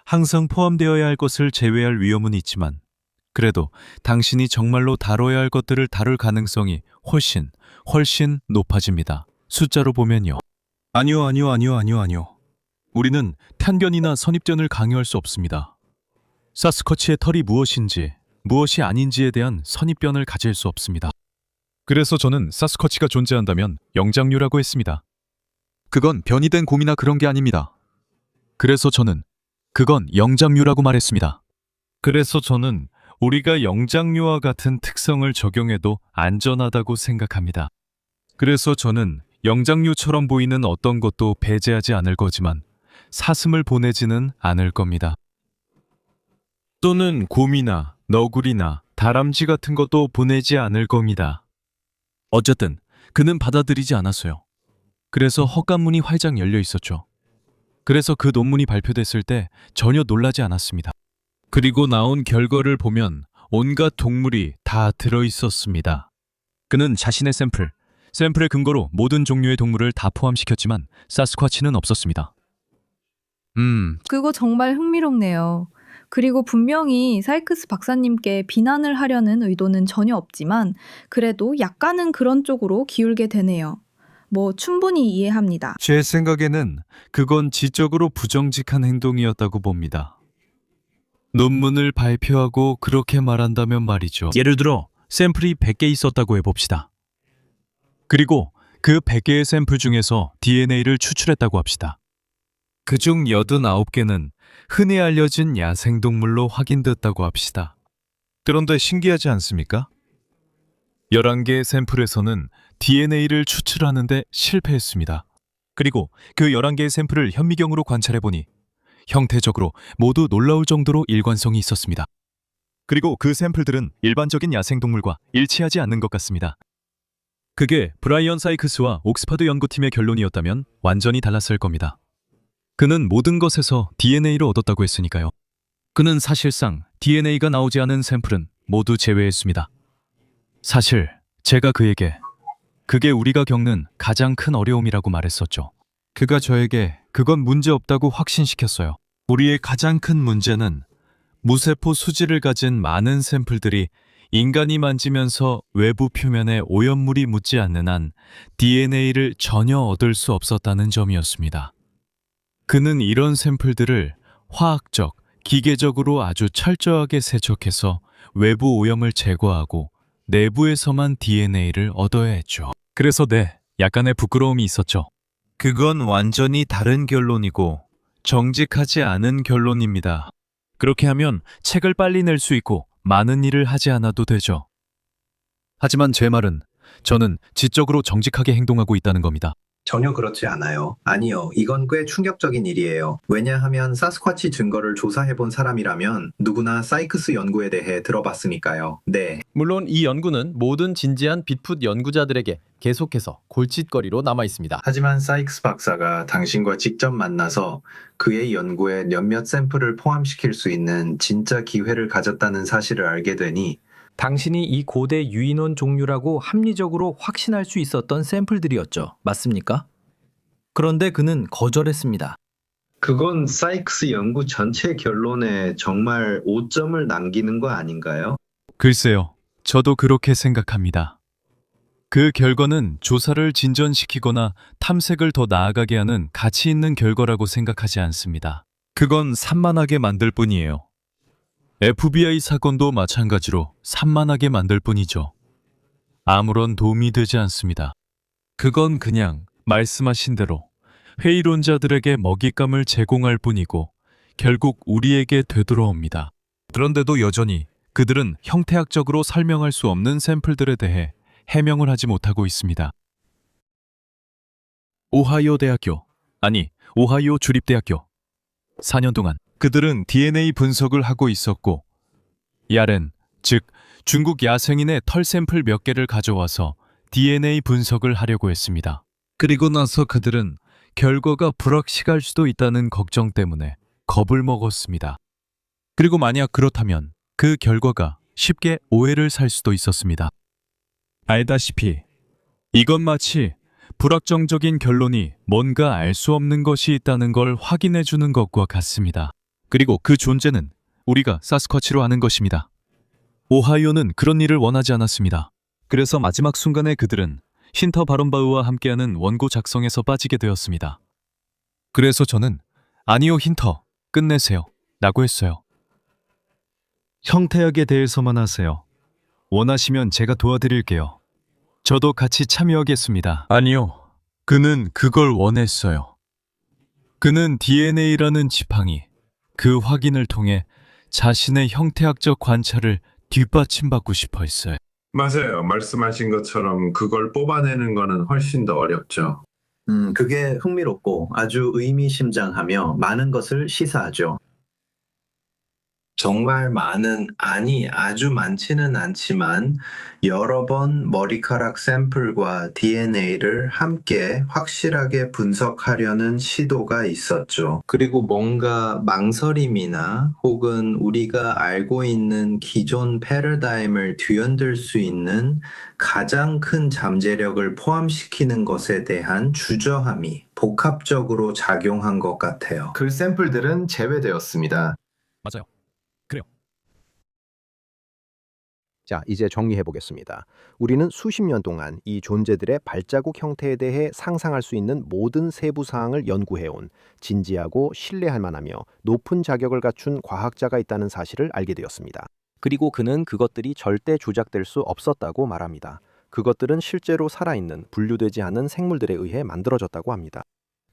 항상 포함되어야 할 것을 제외할 위험은 있지만 그래도 당신이 정말로 다뤄야 할 것들을 다룰 가능성이 훨씬 높아집니다. 숫자로 보면요. 아니요. 우리는 편견이나 선입견을 강요할 수 없습니다. 사스쿼치의 털이 무엇인지, 무엇이 아닌지에 대한 선입견을 가질 수 없습니다. 그래서 저는 사스쿼치가 존재한다면 영장류라고 했습니다. 그건 변이된 곰이나 그런 게 아닙니다. 그래서 저는 그건 영장류라고 말했습니다. 그래서 저는 우리가 영장류와 같은 특성을 적용해도 안전하다고 생각합니다. 그래서 저는 영장류처럼 보이는 어떤 것도 배제하지 않을 거지만 사슴을 보내지는 않을 겁니다. 또는 곰이나 너구리나 다람쥐 같은 것도 보내지 않을 겁니다. 어쨌든 그는 받아들이지 않았어요. 그래서 헛간문이 활짝 열려 있었죠. 그래서 그 논문이 발표됐을 때 전혀 놀라지 않았습니다. 그리고 나온 결과를 보면 온갖 동물이 다 들어있었습니다. 그는 자신의 샘플의 근거로 모든 종류의 동물을 다 포함시켰지만 사스쿼치는 없었습니다. 그거 정말 흥미롭네요. 그리고 분명히 사이크스 박사님께 비난을 하려는 의도는 전혀 없지만 그래도 약간은 그런 쪽으로 기울게 되네요. 뭐 충분히 이해합니다. 제 생각에는 그건 지적으로 부정직한 행동이었다고 봅니다. 논문을 발표하고 그렇게 말한다면 말이죠. 예를 들어 샘플이 100개 있었다고 해봅시다. 그리고 그 100개의 샘플 중에서 DNA를 추출했다고 합시다. 그중 89개는 흔히 알려진 야생동물로 확인됐다고 합시다. 그런데 신기하지 않습니까? 11개의 샘플에서는 DNA를 추출하는데 실패했습니다. 그리고 그 11개의 샘플을 현미경으로 관찰해보니 형태적으로 모두 놀라울 정도로 일관성이 있었습니다. 그리고 그 샘플들은 일반적인 야생동물과 일치하지 않는 것 같습니다. 그게 브라이언 사이크스와 옥스퍼드 연구팀의 결론이었다면 완전히 달랐을 겁니다. 그는 모든 것에서 DNA를 얻었다고 했으니까요. 그는 사실상 DNA가 나오지 않은 샘플은 모두 제외했습니다. 사실 제가 그에게 그게 우리가 겪는 가장 큰 어려움이라고 말했었죠. 그가 저에게 그건 문제없다고 확신시켰어요. 우리의 가장 큰 문제는 무세포 수질을 가진 많은 샘플들이 인간이 만지면서 외부 표면에 오염물이 묻지 않는 한 DNA를 전혀 얻을 수 없었다는 점이었습니다. 그는 이런 샘플들을 화학적, 기계적으로 아주 철저하게 세척해서 외부 오염을 제거하고 내부에서만 DNA를 얻어야 했죠. 그래서 약간의 부끄러움이 있었죠. 그건 완전히 다른 결론이고 정직하지 않은 결론입니다. 그렇게 하면 책을 빨리 낼 수 있고 많은 일을 하지 않아도 되죠. 하지만 제 말은 저는 지적으로 정직하게 행동하고 있다는 겁니다. 전혀 그렇지 않아요. 아니요. 이건 꽤 충격적인 일이에요. 왜냐하면 사스쿼치 증거를 조사해본 사람이라면 누구나 사이크스 연구에 대해 들어봤으니까요. 네. 물론 이 연구는 모든 진지한 빅풋 연구자들에게 계속해서 골칫거리로 남아 있습니다. 하지만 사이크스 박사가 당신과 직접 만나서 그의 연구에 몇몇 샘플을 포함시킬 수 있는 진짜 기회를 가졌다는 사실을 알게 되니 당신이 이 고대 유인원 종류라고 합리적으로 확신할 수 있었던 샘플들이었죠. 맞습니까? 그런데 그는 거절했습니다. 그건 사이크스 연구 전체 결론에 정말 오점을 남기는 거 아닌가요? 글쎄요. 저도 그렇게 생각합니다. 그 결과는 조사를 진전시키거나 탐색을 더 나아가게 하는 가치 있는 결과라고 생각하지 않습니다. 그건 산만하게 만들 뿐이에요. FBI 사건도 마찬가지로 산만하게 만들 뿐이죠. 아무런 도움이 되지 않습니다. 그건 그냥 말씀하신 대로 회의론자들에게 먹잇감을 제공할 뿐이고 결국 우리에게 되돌아옵니다. 그런데도 여전히 그들은 형태학적으로 설명할 수 없는 샘플들에 대해 해명을 하지 못하고 있습니다. 오하이오 주립대학교 4년 동안 그들은 DNA 분석을 하고 있었고 야렌, 즉 중국 야생인의 털 샘플 몇 개를 가져와서 DNA 분석을 하려고 했습니다. 그리고 나서 그들은 결과가 불확실할 수도 있다는 걱정 때문에 겁을 먹었습니다. 그리고 만약 그렇다면 그 결과가 쉽게 오해를 살 수도 있었습니다. 알다시피 이건 마치 불확정적인 결론이 뭔가 알 수 없는 것이 있다는 걸 확인해 주는 것과 같습니다. 그리고 그 존재는 우리가 사스쿼치로 아는 것입니다. 오하이오는 그런 일을 원하지 않았습니다. 그래서 마지막 순간에 그들은 힌터 바론바우와 함께하는 원고 작성에서 빠지게 되었습니다. 그래서 저는 아니요 힌터, 끝내세요 라고 했어요. 형태학에 대해서만 하세요. 원하시면 제가 도와드릴게요. 저도 같이 참여하겠습니다. 아니요, 그는 그걸 원했어요. 그는 DNA라는 지팡이, 그 확인을 통해 자신의 형태학적 관찰을 뒷받침받고 싶어 했어요. 맞아요. 말씀하신 것처럼 그걸 뽑아내는 거는 훨씬 더 어렵죠. 그게 흥미롭고 아주 의미심장하며 많은 것을 시사하죠. 정말 아주 많지는 않지만 여러 번 머리카락 샘플과 DNA를 함께 확실하게 분석하려는 시도가 있었죠. 그리고 뭔가 망설임이나 혹은 우리가 알고 있는 기존 패러다임을 뒤흔들 수 있는 가장 큰 잠재력을 포함시키는 것에 대한 주저함이 복합적으로 작용한 것 같아요. 그 샘플들은 제외되었습니다. 맞아요. 자, 이제 정리해 보겠습니다. 우리는 수십 년 동안 이 존재들의 발자국 형태에 대해 상상할 수 있는 모든 세부 사항을 연구해온 진지하고 신뢰할 만하며 높은 자격을 갖춘 과학자가 있다는 사실을 알게 되었습니다. 그리고 그는 그것들이 절대 조작될 수 없었다고 말합니다. 그것들은 실제로 살아있는 분류되지 않은 생물들에 의해 만들어졌다고 합니다.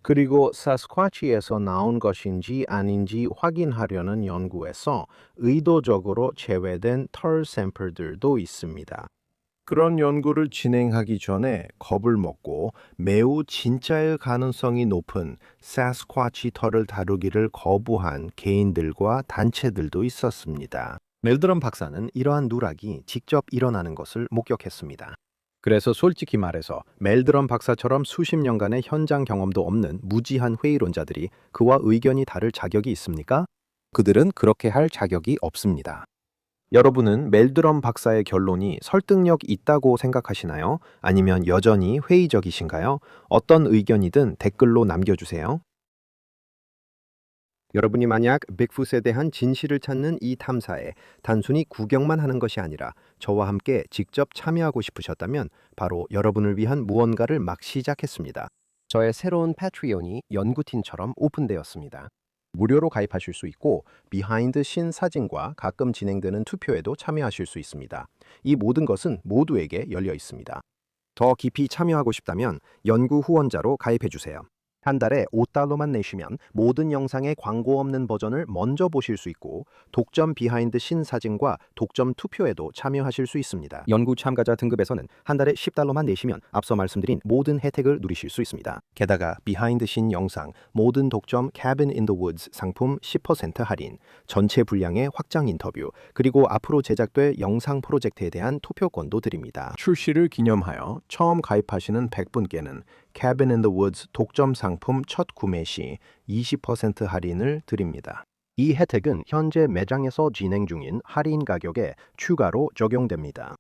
그리고 사스쿼치에서 나온 것인지 아닌지 확인하려는 연구에서 의도적으로 제외된 털 샘플들도 있습니다. 그런 연구를 진행하기 전에 겁을 먹고 매우 진짜일 가능성이 높은 사스쿼치 털을 다루기를 거부한 개인들과 단체들도 있었습니다. 멜드럼 박사는 이러한 누락이 직접 일어나는 것을 목격했습니다. 그래서 솔직히 말해서 멜드럼 박사처럼 수십 년간의 현장 경험도 없는 무지한 회의론자들이 그와 의견이 다를 자격이 있습니까? 그들은 그렇게 할 자격이 없습니다. 여러분은 멜드럼 박사의 결론이 설득력 있다고 생각하시나요? 아니면 여전히 회의적이신가요? 어떤 의견이든 댓글로 남겨주세요. 여러분이 만약 빅풋에 대한 진실을 찾는 이 탐사에 단순히 구경만 하는 것이 아니라 저와 함께 직접 참여하고 싶으셨다면 바로 여러분을 위한 무언가를 막 시작했습니다. 저의 새로운 패트리온이 연구팀처럼 오픈되었습니다. 무료로 가입하실 수 있고 비하인드 신 사진과 가끔 진행되는 투표에도 참여하실 수 있습니다. 이 모든 것은 모두에게 열려 있습니다. 더 깊이 참여하고 싶다면 연구 후원자로 가입해 주세요. 한 달에 $5만 내시면 모든 영상의 광고 없는 버전을 먼저 보실 수 있고 독점 비하인드 신 사진과 독점 투표에도 참여하실 수 있습니다. 연구 참가자 등급에서는 한 달에 $10만 내시면 앞서 말씀드린 모든 혜택을 누리실 수 있습니다. 게다가 비하인드 신 영상, 모든 독점 Cabin in the Woods 상품 10% 할인, 전체 분량의 확장 인터뷰, 그리고 앞으로 제작될 영상 프로젝트에 대한 투표권도 드립니다. 출시를 기념하여 처음 가입하시는 100분께는 Cabin in the Woods 독점 상품 첫 구매 시 20% 할인을 드립니다. 이 혜택은 현재 매장에서 진행 중인 할인 가격에 추가로 적용됩니다.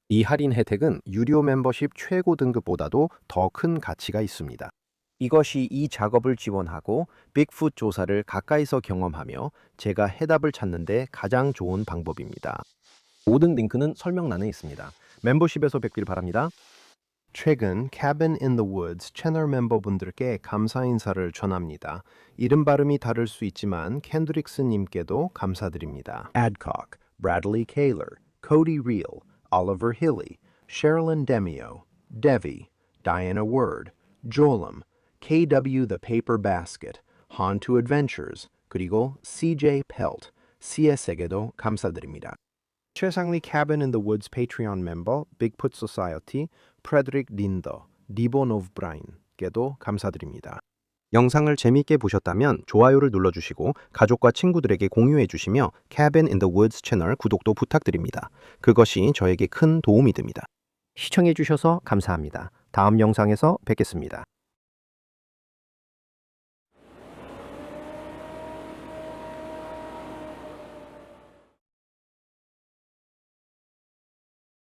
이 할인 혜택은 유료 멤버십 최고 등급보다도 더 큰 가치가 있습니다. 이것이 이 작업을 지원하고 빅풋 조사를 가까이서 경험하며 제가 해답을 찾는 데 가장 좋은 방법입니다. 모든 링크는 설명란에 있습니다. 멤버십에서 뵙길 바랍니다. 최근 Cabin in the Woods 채널 멤버분들께 감사 인사를 전합니다. 이름 발음이 다를 수 있지만 캔드릭스 님께도 감사드립니다. Adcock, Bradley Kaler, Cody Reel, Oliver Hilly, Sherilyn Demio, Devi, Diana Word, Jolam, KW The Paper Basket, Han2 Adventures, 그리고 CJ Pelt, CS에게도 감사드립니다. 최상리 Cabin in the Woods 페이트리온 멤버 빅풋 소사이어티 프레드릭 린더, 리본 오브 브라인께도 감사드립니다. 영상을 재미있게 보셨다면 좋아요를 눌러주시고 가족과 친구들에게 공유해 주시며 Cabin in the Woods 채널 구독도 부탁드립니다. 그것이 저에게 큰 도움이 됩니다. 시청해 주셔서 감사합니다. 다음 영상에서 뵙겠습니다.